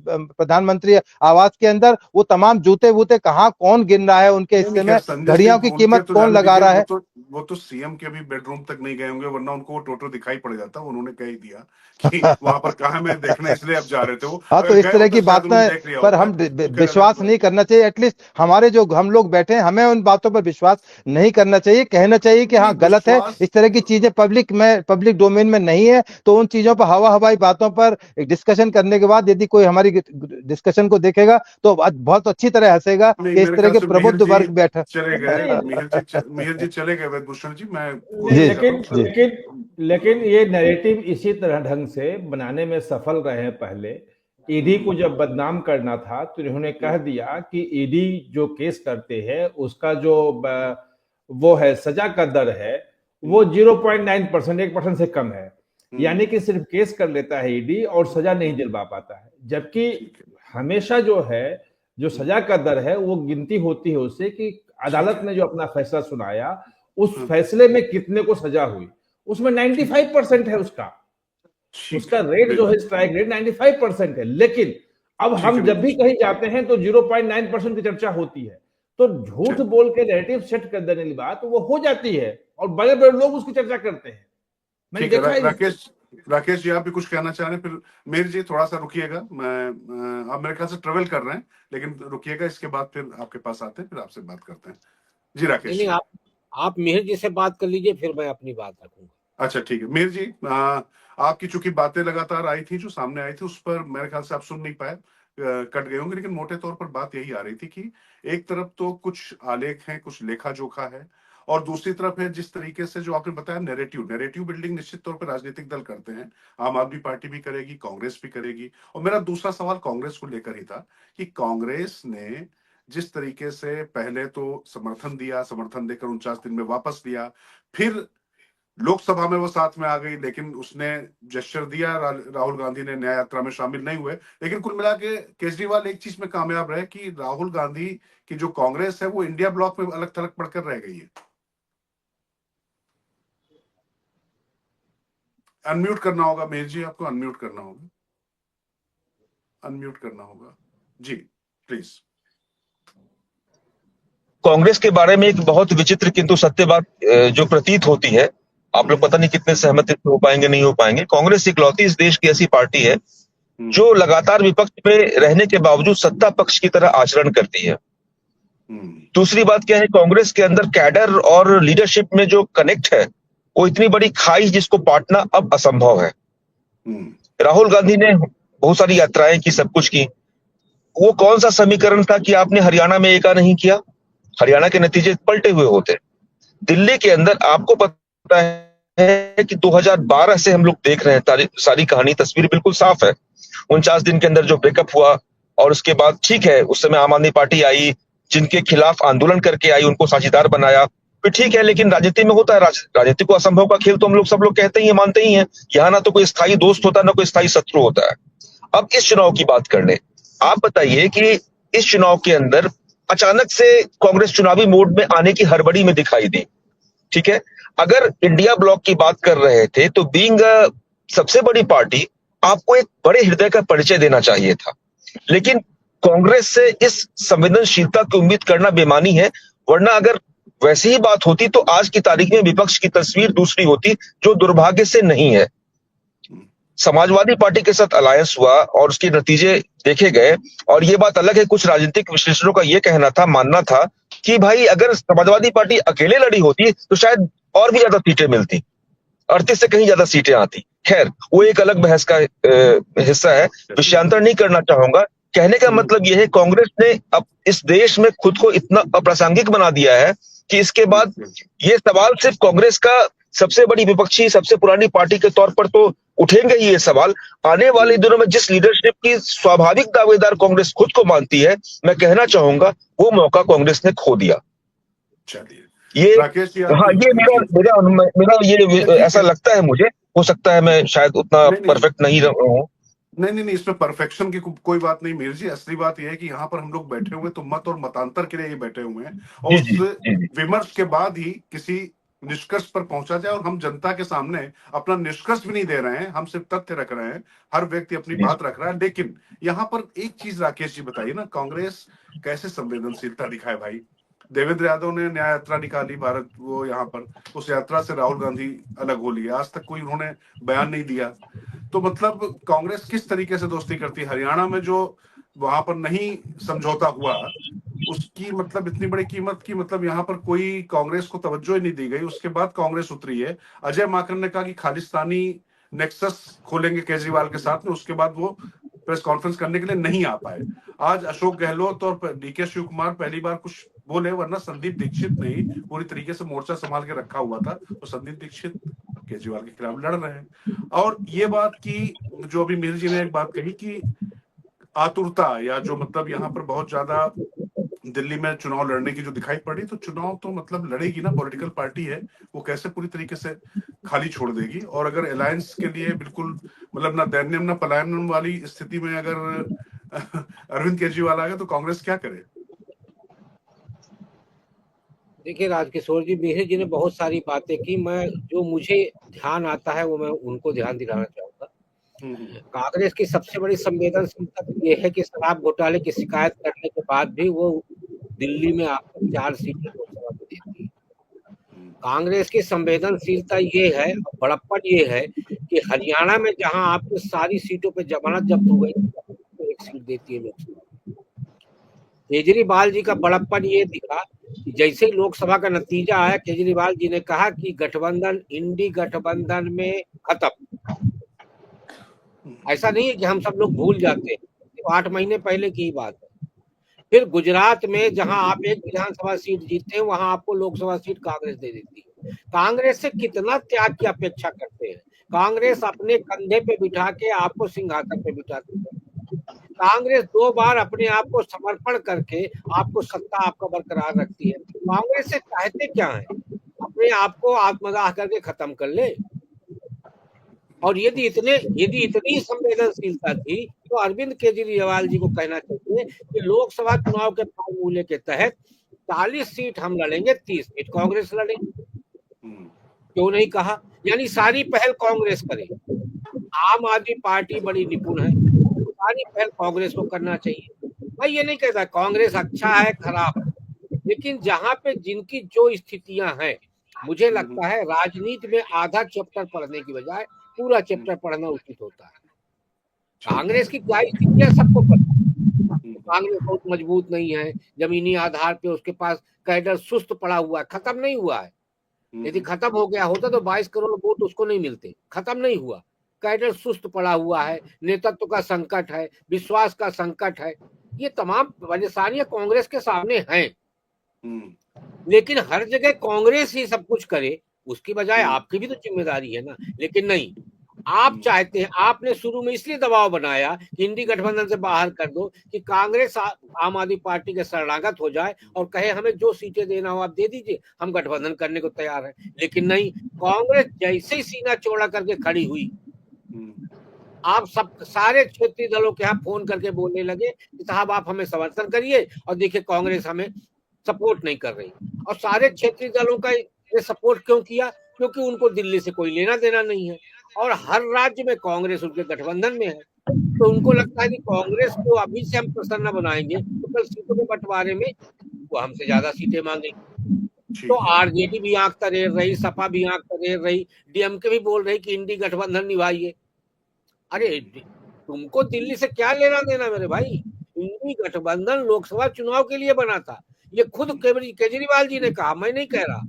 प्रधानमंत्री आवास के अंदर। वो तमाम जूते वूते कहाँ कौन गिन रहा है उनके हिस्से में, घड़ियों की कीमत कौन लगा रहा है।
वो तो सीएम के भी बेडरूम तक नहीं गए होंगे, वरना उनको वो टोटो दिखाई पड़ जाता। उन्होंने कह ही दिया कि वहां पर कहा मैं देखने इसलिए अब जा रहे थे वो।
हाँ, तो इस तरह की बातें पर हम विश्वास नहीं करना चाहिए। एटलीस्ट हमारे जो हम लोग बैठे हैं, हमें उन बातों पर विश्वास नहीं करना चाहिए। कहना चाहिए कि हाँ गलत है, इस तरह की चीजें पब्लिक डोमेन में नहीं है, तो उन चीजों पर हवाई बातों पर एक डिस्कशन करने के बाद यदि कोई हमारी डिस्कशन को देखेगा तो बहुत अच्छी तरह हंसेगा कि इस तरह के प्रबुद्ध वर्ग बैठा।
चले गए मिहिर जी चले गए वेदभूषण जी, मैं
लेकिन ये नैरेटिव इसी तरह ढंग से बनाने में सफल रहे हैं। पहले ईडी को जब बदनाम करना था तो इन्होंने कह दिया कि ईडी जो केस करते हैं उसका जो वो है सजा का दर है वो 0.9%, 1% से कम है। यानी कि सिर्फ केस कर लेता है ईडी और सजा नहीं दिलवा पाता है, जबकि हमेशा जो है जो सजा का दर है वो गिनती होती है उससे कि अदालत ने जो अपना फैसला सुनाया उस फैसले में कितने को सजा हुई, उसमें 95% है उसका रेट जो है स्ट्राइक रेट 95% है। लेकिन अब हम जब भी कहीं जाते हैं तो 0.9% की चर्चा होती है, तो झूठ बोल के नैरेटिव सेट कर देने की बात वो हो जाती है और बड़े बड़े लोग उसकी चर्चा करते हैं। मैंने देखा
राकेश जी आप भी कुछ कहना चाह रहे हैं, फिर मीर जी थोड़ा सा रुकिएगा। मैं आप मेरे ख्याल से ट्रेवल कर रहे हैं, लेकिन रुकिएगा, इसके बाद फिर आपके पास आते हैं, फिर आपसे बात करते हैं। जी राकेश।
नहीं, आप मिहिर जी से बात कर लीजिए, फिर मैं अपनी बात रखूंगा।
अच्छा ठीक है मिहिर जी, आपकी चूंकि बातें लगातार आई थी जो सामने आई थी उस पर मेरे ख्याल से आप सुन नहीं पाए, कट गए होंगे, लेकिन मोटे तौर पर बात यही आ रही थी कि एक तरफ तो कुछ आलेख हैं, कुछ लेखा जोखा है, और दूसरी तरफ है जिस तरीके से जो आपने बताया नैरेटिव बिल्डिंग निश्चित तौर पर राजनीतिक दल करते हैं। आम आदमी पार्टी भी करेगी, कांग्रेस भी करेगी। और मेरा दूसरा सवाल कांग्रेस को लेकर ही था कि कांग्रेस ने जिस तरीके से पहले तो समर्थन दिया, समर्थन देकर 49 दिन में वापस लिया, फिर लोकसभा में वो साथ में आ गई, लेकिन उसने जेस्चर दिया, राहुल गांधी ने न्याय यात्रा में शामिल नहीं हुए। लेकिन कुल मिला के केजरीवाल एक चीज में कामयाब रहे कि राहुल गांधी की जो कांग्रेस है वो इंडिया ब्लॉक में अलग थलग पड़कर रह गई है। अनम्यूट करना होगा मिहिर जी, आपको अनम्यूट करना होगा जी प्लीज।
कांग्रेस के बारे में एक बहुत विचित्र किंतु सत्य बात जो प्रतीत होती है, आप लोग पता नहीं कितने सहमत हो पाएंगे नहीं हो पाएंगे। कांग्रेस इकलौती इस देश की ऐसी पार्टी है जो लगातार विपक्ष में रहने के बावजूद सत्ता पक्ष की तरह आचरण करती है। दूसरी बात क्या है, कांग्रेस के अंदर कैडर और लीडरशिप में जो कनेक्ट है वो इतनी बड़ी खाई जिसको पाटना अब असंभव है। राहुल गांधी ने बहुत सारी यात्राएं की, सब कुछ की, वो कौन सा समीकरण था कि आपने हरियाणा में एका नहीं किया? हरियाणा के नतीजे पलटे हुए होते। दिल्ली के अंदर आपको पता है कि 2012 से हम लोग देख रहे हैं, सारी कहानी तस्वीर बिल्कुल साफ है। 49 दिन के अंदर जो ब्रेकअप हुआ और उसके बाद ठीक है उस समय आम आदमी पार्टी आई, जिनके खिलाफ आंदोलन करके आई, उनको साझेदार बनाया, फिर ठीक है। लेकिन राजनीति में होता है, राजनीति को असंभव का खेल तो हम लोग सब लोग कहते ही हैं, मानते ही हैं। यहाँ ना तो कोई स्थायी दोस्त होता है ना कोई स्थायी शत्रु होता है। अब इस चुनाव की बात कर ले, आप बताइए कि इस चुनाव के अंदर अचानक से कांग्रेस चुनावी मोड में आने की हड़बड़ी में दिखाई दी, ठीक है। अगर इंडिया ब्लॉक की बात कर रहे थे तो बीइंग सबसे बड़ी पार्टी आपको एक बड़े हृदय का परिचय देना चाहिए था, लेकिन कांग्रेस से इस संवेदनशीलता की उम्मीद करना बेमानी है। वरना अगर वैसी ही बात होती तो आज की तारीख में विपक्ष की तस्वीर दूसरी होती, जो दुर्भाग्य से नहीं है। समाजवादी पार्टी के साथ अलायंस हुआ और उसके नतीजे देखे गए, और ये बात अलग है, कुछ राजनीतिक विश्लेषकों का ये कहना था, मानना था कि भाई अगर समाजवादी पार्टी अकेले लड़ी होती तो शायद और भी ज्यादा सीटें मिलती, 38 से कहीं ज्यादा सीटें आती। खैर वो एक अलग बहस का हिस्सा है, विषयांतर नहीं करना चाहूंगा। कहने का मतलब यह है, कांग्रेस ने अब इस देश में खुद को इतना अप्रासंगिक बना दिया है कि इसके बाद ये सवाल सिर्फ कांग्रेस का सबसे बड़ी विपक्षी, सबसे पुरानी पार्टी के तौर पर तो उठेंगे ही ये सवाल। आने वाले दिनों में जिस लीडरशिप की स्वाभाविक दावेदार कांग्रेस खुद को मानती है, मैं कहना चाहूंगा वो मौका कांग्रेस ने खो दिया।
चलिए
ये
राकेश जी,
हाँ, ये मेरा ये ऐसा लगता है मुझे। हो सकता है मैं शायद उतना परफेक्ट नहीं हूँ।
नहीं, इसमें परफेक्शन की कोई बात नहीं मीर जी। असली बात यह है कि यहाँ पर हम लोग बैठे हुए तो मत और मतांतर के लिए ही बैठे हुए हैं, और उस विमर्श के बाद ही किसी निष्कर्ष पर पहुंचा जाए। और हम जनता के सामने अपना निष्कर्ष भी नहीं दे रहे हैं, हम सिर्फ तथ्य रख रहे हैं, हर व्यक्ति अपनी बात रख रहा है। लेकिन यहाँ पर एक चीज राकेश जी बताइए ना, कांग्रेस कैसे संवेदनशीलता दिखाए भाई? देवेंद्र यादव ने न्याय यात्रा निकाली भारत, वो यहाँ पर उस यात्रा से राहुल गांधी अलग हो लिए, आज तक कोई उन्होंने बयान नहीं दिया। तो मतलब कांग्रेस किस तरीके से दोस्ती करती है? हरियाणा में जो वहां पर नहीं समझौता हुआ, उसकी मतलब इतनी बड़ी कीमत की मतलब यहाँ पर कोई कांग्रेस को तवज्जो ही नहीं दी गई। उसके बाद कांग्रेस उतरी है। अजय माकन ने कहा कि खालिस्तानी नेक्सस खोलेंगे केजरीवाल के साथ में, उसके बाद वो प्रेस कॉन्फ्रेंस करने के लिए नहीं आ पाए। आज अशोक गहलोत और डीके शिव कुमार पहली बार कुछ बोले, वरना संदीप दीक्षित ने पूरी तरीके से मोर्चा संभाल के रखा हुआ था। तो संदीप दीक्षित केजरीवाल के खिलाफ लड़ रहे हैं। और ये बात की जो अभी मीर जी ने एक बात कही कि आतुरता, या जो मतलब यहाँ पर बहुत ज्यादा दिल्ली में चुनाव लड़ने की जो दिखाई पड़ी, तो चुनाव तो मतलब लड़ेगी ना, पॉलिटिकल पार्टी है, वो कैसे पूरी तरीके से खाली छोड़ देगी? और अगर अलायंस के लिए बिल्कुल मतलब ना दैन्यम ना पलायनम वाली स्थिति में अगर अरविंद केजरीवाल आ गए तो कांग्रेस क्या करे?
देखिए राजकिशोर जी, मिहिर जी ने बहुत सारी बातें की। मैं जो मुझे ध्यान आता है वो मैं उनको ध्यान दिलाना चाहूंगा। कांग्रेस की सबसे बड़ी संवेदनशीलता ये है कि शराब घोटाले की शिकायत करने के बाद भी वो दिल्ली में आपको 4 सीटें लोकसभा में देती है। कांग्रेस की संवेदनशीलता ये है, बड़प्पन ये है कि हरियाणा में जहां आपको सारी सीटों पे जमानत जब्त हो गई, तो 1 सीट देती है लोकसभा। केजरीवाल जी का बड़प्पन ये दिखा कि जैसे ही लोकसभा का नतीजा आया, केजरीवाल जी ने कहा कि गठबंधन, इंडी गठबंधन में खत्म। ऐसा नहीं है कि हम सब लोग भूल जाते हैं, तो 8 महीने पहले की बात है। फिर गुजरात में जहां आप एक विधानसभा सीट जीतते हैं, वहां आपको लोकसभा सीट कांग्रेस दे देती है। कांग्रेस से कितना त्याग की अपेक्षा करते हैं? कांग्रेस अपने कंधे पे बिठा के आपको सिंहासन पे बिठाती है। कांग्रेस 2 बार अपने आप को समर्पण करके आपको सत्ता आपका बरकरार रखती है। कांग्रेस से चाहते क्या है? अपने आप को आत्मदाह करके खत्म कर ले। और यदि इतनी संवेदनशीलता थी तो अरविंद केजरीवाल जी को कहना चाहिए कि लोकसभा चुनाव के फार्मूले के तहत 40 सीट हम लड़ेंगे, 30 सीट कांग्रेस लड़ेंगे। क्यों नहीं कहा? यानी सारी पहल कांग्रेस करे। आम आदमी पार्टी बड़ी निपुण है, सारी पहल कांग्रेस को करना चाहिए। मैं ये नहीं कहता कांग्रेस अच्छा है खराब है, लेकिन जहां पे जिनकी जो स्थितियां हैं, मुझे लगता है राजनीति में आधा चैप्टर पढ़ने की बजाय पूरा चैप्टर पढ़ना उचित होता है। कांग्रेस की क्या स्थितियां सबको पता है। कांग्रेस बहुत मजबूत नहीं है, जमीनी आधार पे उसके पास कैडर सुस्त पड़ा हुआ है, खत्म नहीं हुआ है। यदि खत्म हो गया होता तो 22 करोड़ वोट उसको नहीं मिलते। खत्म नहीं हुआ, कैडर सुस्त पड़ा हुआ है, नेतृत्व का संकट है, विश्वास का संकट है। ये तमाम परेशानियां कांग्रेस के सामने हैं। लेकिन हर जगह कांग्रेस ही सब कुछ करे, उसकी बजाय आपकी भी तो जिम्मेदारी है ना। लेकिन नहीं, आप चाहते हैं, आपने शुरू में इसलिए दबाव बनाया कि इंडी गठबंधन से बाहर कर दो कि कांग्रेस आम आदमी पार्टी के शरणागत हो जाए और कहे हमें जो सीटें देना हो आप दे दीजिए, हम गठबंधन करने को तैयार हैं। लेकिन नहीं, कांग्रेस जैसे ही सीना चौड़ा करके खड़ी हुई, आप सब सारे क्षेत्रीय दलों के यहाँ फोन करके बोलने लगे कि साहब आप हमें समर्थन करिए, और देखिए कांग्रेस हमें सपोर्ट नहीं कर रही। और सारे क्षेत्रीय दलों का ने सपोर्ट क्यों किया? क्योंकि उनको दिल्ली से कोई लेना देना नहीं है और हर राज्य में कांग्रेस उनके गठबंधन में है, तो उनको लगता है कि कांग्रेस को अभी से हम प्रसन्न बनाएंगे तो कल सीटों के बंटवारे में वो हमसे ज्यादा सीटें मांगेंगे। तो आरजेडी भी आंख तरेर रही, सपा भी आंख तरेर रही, डीएमके भी बोल रही कि इंडी गठबंधन निभाइए। अरे तुमको दिल्ली से क्या लेना देना मेरे भाई? इंडी गठबंधन लोकसभा चुनाव के लिए बना था, ये खुद केजरीवाल जी ने कहा, मैं नहीं कह रहा।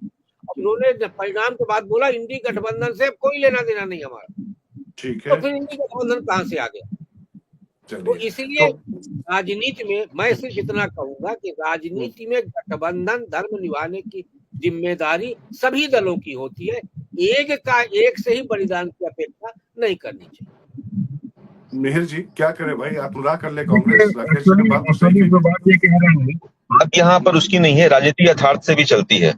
उन्होंने परिणाम के बाद बोला इंडी गठबंधन से कोई लेना देना नहीं हमारा।
ठीक है,
तो फिर इंडी गठबंधन कहां से आ गया? तो
चलिए
इसलिए राजनीति में मैं सिर्फ इतना कहूंगा कि राजनीति में गठबंधन धर्म निभाने की जिम्मेदारी सभी दलों की होती है, एक से ही बलिदान की अपेक्षा नहीं करनी चाहिए।
मिहिर जी क्या करे भाई, आप पूरा कर ले कांग्रेस। राकेश जी की बात तो सही है।
बात ये कह रहा हूँ, बात यहाँ पर उसकी नहीं है, राजनीति यथार्थ से भी चलती है।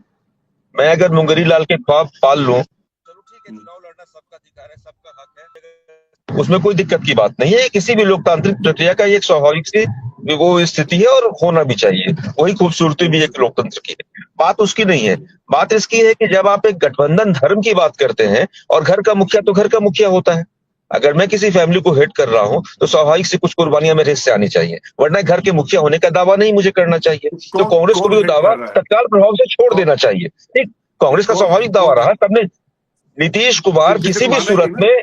मैं अगर मुंगरी लाल के ख्वाब पाल लूं, चलो ठीक है, चुनाव लड़ना सबका अधिकार है, सबका हक है, उसमें कोई दिक्कत की बात नहीं है। किसी भी लोकतांत्रिक प्रक्रिया का एक स्वाभाविक सी वो स्थिति है और होना भी चाहिए, वही खूबसूरती भी एक लोकतंत्र की है। बात उसकी नहीं है, बात इसकी है कि जब आप एक गठबंधन धर्म की बात करते हैं और घर का मुखिया तो घर का मुखिया होता है। अगर मैं किसी फैमिली को हेट कर रहा हूं तो स्वाभाविक से कुछ कुर्बानियां मेरे हिस्से आनी चाहिए, वरना घर के मुखिया होने का दावा नहीं मुझे करना चाहिए। तो कांग्रेस को भी वो दावा तत्काल प्रभाव से छोड़ देना चाहिए। ठीक, कांग्रेस का स्वाभाविक दावा रहा, सबने नीतीश कुमार किसी भी सूरत में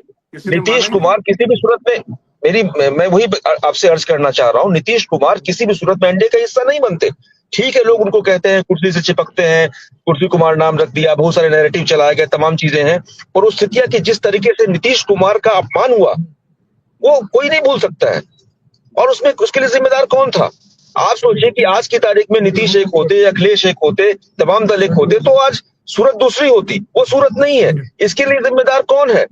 मैं वही आपसे अर्ज करना चाह रहा हूं, नीतीश कुमार किसी भी सूरत में एनडीए का हिस्सा नहीं बनते। ठीक है, लोग उनको कहते हैं कुर्सी से चिपकते हैं, कुर्सी कुमार नाम रख दिया, बहुत सारे नैरेटिव चलाए गए, तमाम चीजें हैं, और उस स्थितियां कि जिस तरीके से नीतीश कुमार का अपमान हुआ वो कोई नहीं भूल सकता है। और उसमें उसके लिए जिम्मेदार कौन था? आप सोचिए कि आज की तारीख में नीतीश एक होते, अखिलेश एक होते, तमाम दल एक होते, तो आज सूरत दूसरी होती, वो सूरत नहीं है। इसके लिए जिम्मेदार कौन है?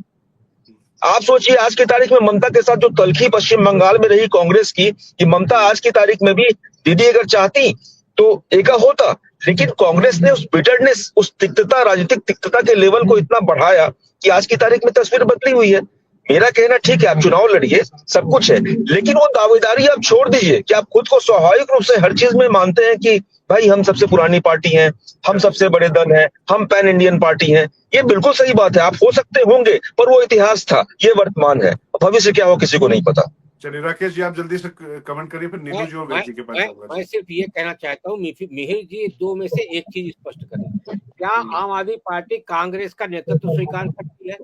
आप सोचिए आज की तारीख में ममता के साथ जो तलखी पश्चिम बंगाल में रही कांग्रेस की, कि ममता आज की तारीख में भी दीदी अगर चाहती तो एका होता, लेकिन कांग्रेस ने उस बिटरनेस, उस तिक्तता, राजनीतिक तिक्तता के लेवल को इतना बढ़ाया कि आज की तारीख में तस्वीर बदली हुई है। मेरा कहना ठीक है, आप चुनाव लड़िए, सब कुछ है, लेकिन वो दावेदारी आप छोड़ दीजिए कि आप खुद को स्वाभाविक रूप से हर चीज में मानते हैं कि भाई हम सबसे पुरानी पार्टी हैं, हम सबसे बड़े दल हैं, हम पैन इंडियन पार्टी हैं। ये बिल्कुल सही बात है, आप हो सकते होंगे, पर वो इतिहास था, ये वर्तमान है, भविष्य क्या हो किसी को नहीं पता।
चलिए राकेश जी आप जल्दी से कमेंट करिए, फिर नीतू जी और वेद जी के पास आऊंगा।
मैं सिर्फ ये कहना चाहता हूँ मिहिर जी, दो में से एक चीज स्पष्ट करें, क्या आम आदमी पार्टी कांग्रेस का नेतृत्व स्वीकार करती है?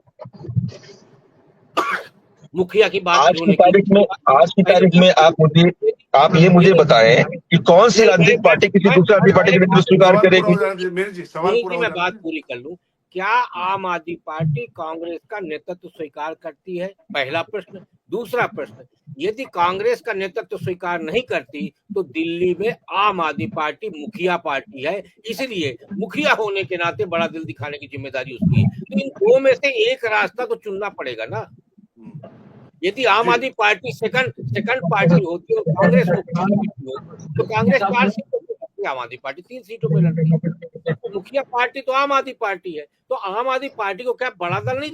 मुखिया की बात
आज की तारीख में आप ये मुझे बताएं कि कौन सी राजनीतिक पार्टी किसी दूसरी राजनीतिक पार्टी के नेतृत्व स्वीकार करेगी?
मैं बात पूरी कर लूं, क्या आम आदमी पार्टी कांग्रेस का नेतृत्व स्वीकार करती है? पहला प्रश्न। दूसरा प्रश्न, यदि कांग्रेस का नेतृत्व स्वीकार नहीं करती तो दिल्ली में आम आदमी पार्टी मुखिया पार्टी है, इसलिए मुखिया होने के नाते बड़ा दिल दिखाने की जिम्मेदारी उसकी है। तो इन दो में से एक रास्ता तो चुनना पड़ेगा ना। यदि आम आदमी पार्टी सेकंड पार्टी होती है और कांग्रेस तो कांग्रेस 4 सीटों पे लड़ती है, आम आदमी पार्टी 3 सीटों पे लड़ रही है। तो मुखिया पार्टी तो आम आदमी पार्टी है, तो आम आदमी पार्टी को क्या बड़ा दिल नहीं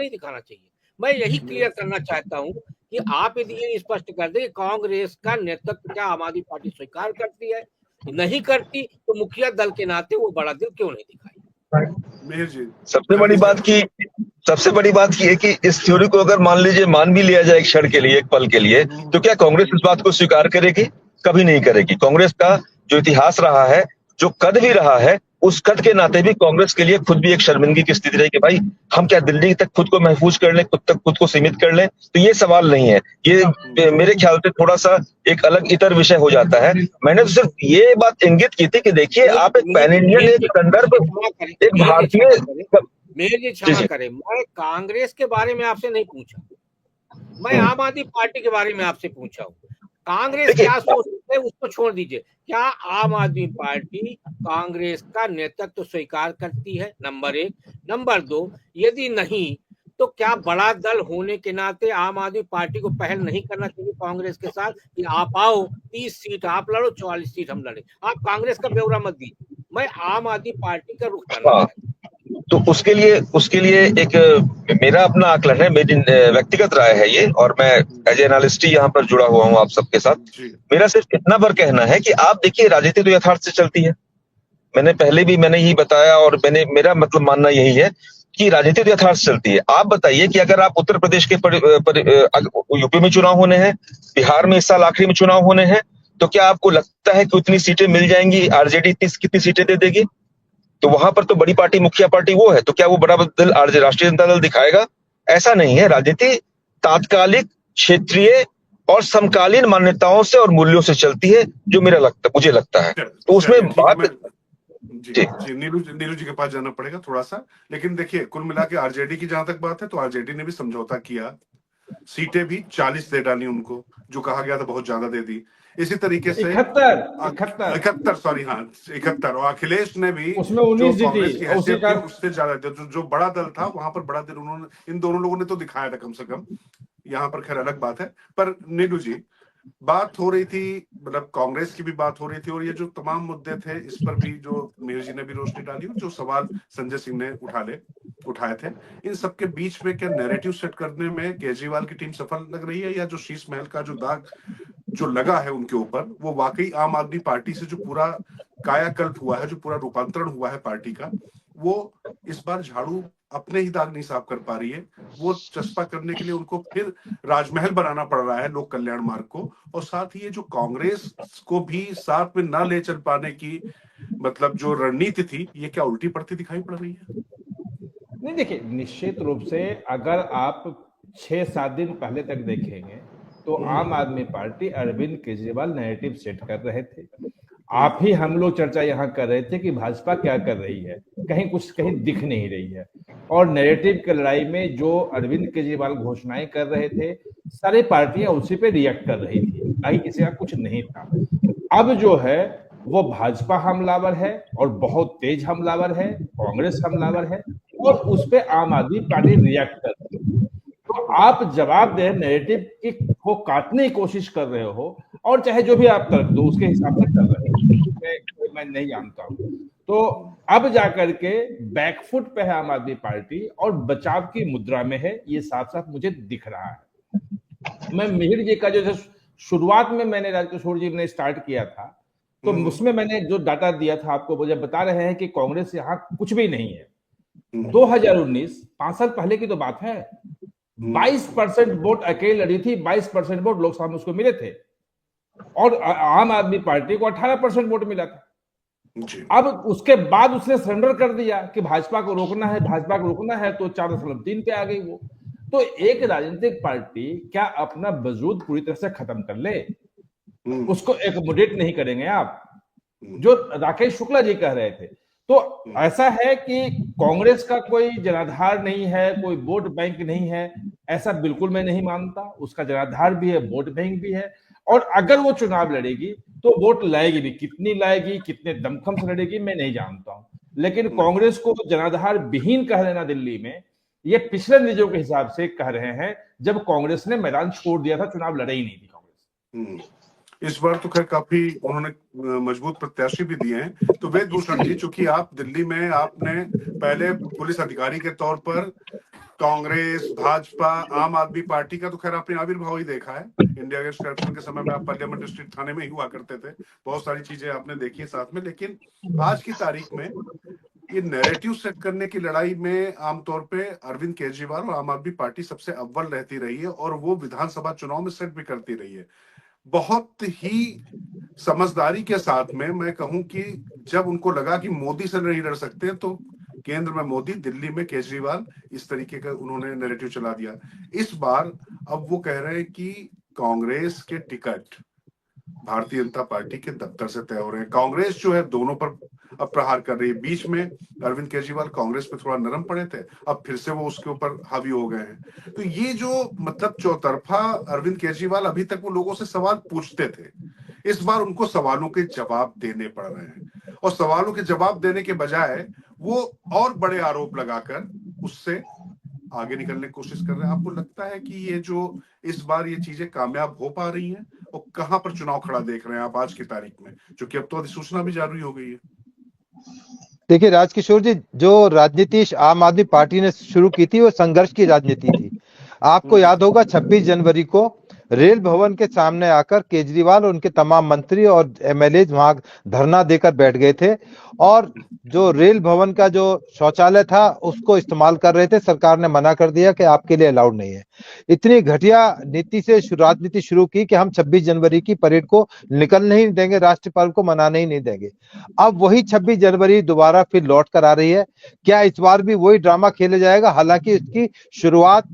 दिखाना चाहिए। मैं यही क्लियर करना चाहता हूँ कि आप यदि ये स्पष्ट कर दें कि कांग्रेस का नेतृत्व क्या आम आदमी पार्टी स्वीकार करती है, नहीं करती तो मुखिया दल के नाते वो बड़ा दिल क्यों नहीं दिखाई।
सबसे बड़ी बात की है कि इस थ्योरी को अगर मान भी लिया जाए एक क्षण के लिए, एक पल के लिए, तो क्या कांग्रेस इस बात को स्वीकार करेगी? कभी नहीं करेगी। कांग्रेस का जो इतिहास रहा है, जो कद भी रहा है, उस कद के नाते भी कांग्रेस के लिए खुद भी एक शर्मिंदगी की स्थिति रही कि भाई हम क्या दिल्ली तक खुद को महफूज कर लें, खुद को सीमित कर लें। तो ये सवाल नहीं है, ये मेरे ख्याल से थोड़ा सा एक अलग इतर विषय हो जाता है। मैंने तो सिर्फ ये बात इंगित की थी कि देखिए आप एक पैन इंडियन, एक संदर्भ, एक भारतीय।
मेरे लिए क्षमा करें, मैं कांग्रेस के बारे में आपसे नहीं पूछा, मैं आम आदमी पार्टी के बारे में आपसे पूछा हूँ। कांग्रेस क्या सोचती है उसको छोड़ दीजिए, क्या आम आदमी पार्टी कांग्रेस का नेतृत्व स्वीकार करती है? नंबर 1। नंबर 2, यदि नहीं तो क्या बड़ा दल होने के नाते आम आदमी पार्टी को पहल नहीं करना चाहिए कांग्रेस के साथ कि आप आओ 30 सीट आप लड़ो, 44 सीट हम लड़े? आप कांग्रेस का ब्यौरा मत दीजिए, मैं आम आदमी पार्टी का रुख करना है।
तो उसके लिए एक मेरा अपना आकलन है, मेरी व्यक्तिगत राय है ये, और मैं एज एनालिस्ट यहाँ पर जुड़ा हुआ हूँ आप सबके साथ। मेरा सिर्फ इतना पर कहना है कि आप देखिए राजनीति तो यथार्थ से चलती है। मैंने पहले भी मैंने यही बताया और मेरा मतलब मानना यही है कि राजनीति तो यथार्थ चलती है। आप बताइए कि अगर आप उत्तर प्रदेश के यूपी में चुनाव होने हैं, बिहार में इस साल आखिरी में चुनाव होने हैं, तो क्या आपको लगता है कि उतनी सीटें मिल जाएंगी? आरजेडी कितनी सीटें दे देगी? तो वहां पर तो बड़ी पार्टी, मुखिया पार्टी वो है, तो क्या वो बड़ा दल राष्ट्रीय जनता दल दिखाएगा? ऐसा नहीं है। राजनीति तात्कालिक, क्षेत्रीय और समकालीन मान्यताओं से और मूल्यों से चलती है, जो मुझे लगता है। तो उसमें बात
जी नीलू जी के पास जाना पड़ेगा थोड़ा सा। लेकिन देखिए, कुल मिला के आरजेडी की जहां तक बात है, तो आरजेडी ने भी समझौता किया, सीटें भी 40 दे डाली उनको, जो कहा गया था बहुत ज्यादा दे दी। इसी तरीके से 71 सॉरी, हाँ 71, और अखिलेश ने भी
उसमें 19
जो कांग्रेस की हैसियत
उसी का
थी उससे ज्यादा, जो बड़ा दल था वहां पर बड़ा दल उन्होंने, इन दोनों लोगों ने तो दिखाया था कम से कम। यहाँ पर खैर अलग बात है। पर नीलू जी, बात हो रही थी, मतलब कांग्रेस की भी बात हो रही थी, और ये जो तमाम मुद्दे थे इस पर भी जो मिहिर जी ने भी रोशनी डाली, जो सवाल संजय सिंह ने उठाए थे, इन सबके बीच में क्या नैरेटिव सेट करने में केजरीवाल की टीम सफल लग रही है, या जो शीश महल का जो दाग जो लगा है उनके ऊपर, वो वाकई आम आदमी पार्टी से जो पूरा कायाकल्प हुआ है, जो पूरा रूपांतरण हुआ है पार्टी का, वो इस बार झाड़ू अपने ही दाग नहीं साफ कर पा रही है, वो चस्पा करने के लिए उनको फिर राजमहल बनाना पड़ रहा है लोक कल्याण मार्ग को, और साथ ही ये जो कांग्रेस को भी साथ में ना ले चल पाने की मतलब जो रणनीति थी, ये क्या उल्टी पड़ती दिखाई पड़ रही है?
नहीं, देखिए, निश्चित रूप से अगर आप 6-7 दिन पहले तक देखेंगे तो आम आदमी पार्टी अरविंद केजरीवाल नैरेटिव सेट कर रहे थे। आप ही हम लोग चर्चा यहाँ कर रहे थे कि भाजपा क्या कर रही है, कहीं दिख नहीं रही है, और नैरेटिव की लड़ाई में जो अरविंद केजरीवाल घोषणाएं कर रहे थे, सारी पार्टियां उसी पे रिएक्ट कर रही थी, कहीं किसी का कुछ नहीं था। अब जो है वो भाजपा हमलावर है और बहुत तेज हमलावर है, कांग्रेस हमलावर है, और उस पे आम आदमी पार्टी रिएक्ट कर रही है। तो आप जवाब दे नैरेटिव को काटने की कोशिश कर रहे हो, और चाहे जो भी आप तर्क दो उसके हिसाब से कर रहे हो, मैं नहीं जानता हूं। तो अब जाकर के बैकफुट पे है आम आदमी पार्टी और बचाव की मुद्रा में है, ये साफ साफ मुझे दिख रहा है। मैं मिहिर जी का जो शुरुआत में मैंने राजकिशोर जी ने स्टार्ट किया था, तो उसमें मैंने जो डाटा दिया था आपको, मुझे बता रहे हैं कि कांग्रेस यहाँ कुछ भी नहीं है। 2019 5 साल पहले की तो बात है, 22% वोट अकेले लड़ी थी, 22% वोट लोकसभा में उसको मिले थे, और आम आदमी पार्टी को 18% वोट मिला था। अब उसके बाद उसने सरेंडर कर दिया कि भाजपा को रोकना है, तो 4.3 पे आ गई वो। तो एक राजनीतिक पार्टी क्या अपना वजूद पूरी तरह से खत्म कर ले? उसको एकोमोडेट नहीं करेंगे आप, जो राकेश शुक्ला जी कह रहे थे। तो ऐसा है कि कांग्रेस का कोई जनाधार नहीं है, कोई वोट बैंक नहीं है, ऐसा बिल्कुल मैं नहीं मानता। उसका जनाधार भी है, वोट बैंक भी है, और अगर वो चुनाव लड़ेगी तो वोट लाएगी भी। कितनी लाएगी, कितने दमखम से लड़ेगी, मैं नहीं जानता हूं। लेकिन कांग्रेस को जनाधार विहीन कह देना दिल्ली में, ये पिछले नतीजों के हिसाब से कह रहे हैं, जब कांग्रेस ने मैदान छोड़ दिया था, चुनाव लड़े ही नहीं थी कांग्रेस।
इस बार तो खैर काफी उन्होंने मजबूत प्रत्याशी भी दिए हैं। तो वेद भूषण जी, चूंकि आप दिल्ली में आपने पहले पुलिस अधिकारी के तौर पर कांग्रेस, भाजपा, आम आदमी पार्टी का तो खैर आपने आविर्भाव ही देखा है। इंडिया गेट करप्शन के समय में आप पार्लियामेंट स्ट्रीट थाने में ही हुआ करते थे, बहुत सारी चीजें आपने देखी है साथ में। लेकिन आज की तारीख में ये नैरेटिव सेट करने की लड़ाई में आमतौर पे अरविंद केजरीवाल और आम आदमी पार्टी सबसे अव्वल रहती रही है, और वो विधानसभा चुनाव में सेट भी करती रही है बहुत ही समझदारी के साथ में। मैं कहूं कि जब उनको लगा कि मोदी से नहीं लड़ सकते, तो केंद्र में मोदी, दिल्ली में केजरीवाल, इस तरीके का उन्होंने नैरेटिव चला दिया। इस बार अब वो कह रहे हैं कि कांग्रेस के टिकट भारतीय जनता पार्टी के दफ्तर से तय हो रहे हैं। कांग्रेस जो है दोनों पर अब प्रहार कर रही है। बीच में अरविंद केजरीवाल कांग्रेस पे थोड़ा नरम पड़े थे, अब फिर से वो उसके ऊपर हावी हो गए हैं। तो ये जो मतलब चौतरफा अरविंद केजरीवाल, अभी तक वो लोगों से सवाल पूछते थे, इस बार उनको सवालों के जवाब देने पड़ रहे हैं, और सवालों के जवाब देने के बजाय वो और बड़े आरोप लगाकर उससे आगे निकलने की कोशिश कर रहे हैं। आपको लगता है कि ये जो इस बार ये चीजें कामयाब हो पा रही हैं, और कहां पर चुनाव खड़ा देख रहे हैं आप आज की तारीख में, जो कि अब तो अधिसूचना भी जारी हो गई है?
देखिए राजकिशोर जी, जो राजनीति आम आदमी पार्टी ने शुरू की थी वो संघर्ष की राजनीति थी। आपको याद होगा 26 जनवरी को रेल भवन के सामने आकर केजरीवाल और उनके तमाम मंत्री और एमएलए वहां धरना देकर बैठ गए थे और जो रेल भवन का जो शौचालय था उसको इस्तेमाल कर रहे थे। सरकार ने मना कर दिया कि आपके लिए अलाउड नहीं है। इतनी घटिया नीति से राजनीति शुरू की कि हम 26 जनवरी की परेड को निकलने ही नहीं देंगे, राष्ट्रीय पर्व को मनाने ही नहीं देंगे। अब वही 26 जनवरी दोबारा फिर लौट कर आ रही है। क्या इस बार भी वही ड्रामा खेला जाएगा? हालांकि इसकी शुरुआत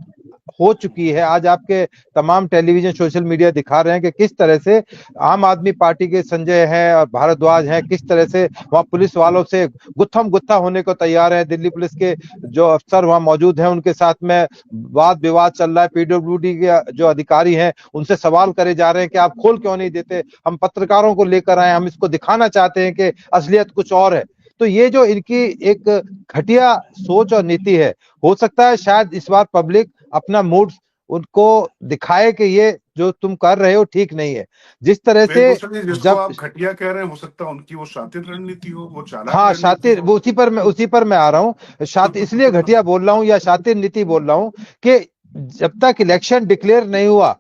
हो चुकी है। आज आपके तमाम टेलीविजन सोशल मीडिया दिखा रहे हैं कि किस तरह से आम आदमी पार्टी के संजय हैं और भारद्वाज हैं, किस तरह से वहां पुलिस वालों से गुत्थम गुत्था होने को तैयार है। दिल्ली पुलिस के जो अफसर वहां मौजूद हैं उनके साथ में वाद विवाद चल रहा है। पीडब्ल्यूडी के जो अधिकारी हैं उनसे सवाल करे जा रहे हैं कि आप खोल क्यों नहीं देते, हम पत्रकारों को लेकर आए, हम इसको दिखाना चाहते हैं कि असलियत कुछ और है। तो ये जो इनकी एक घटिया सोच और नीति है, हो सकता है शायद इस बार पब्लिक अपना मूड उनको दिखाए कि ये जो तुम कर रहे हो ठीक नहीं है। जिस तरह से
जिसको आप घटिया कह रहे हैं, हो सकता है उनकी वो शातिर रणनीति हो, वो चालाक
हाँ शातिर, वो उसी पर मैं आ रहा हूँ। शातिर इसलिए घटिया बोल रहा हूँ या शातिर नीति बोल रहा हूँ कि जब तक इलेक्शन डिक्लेयर नहीं हुआ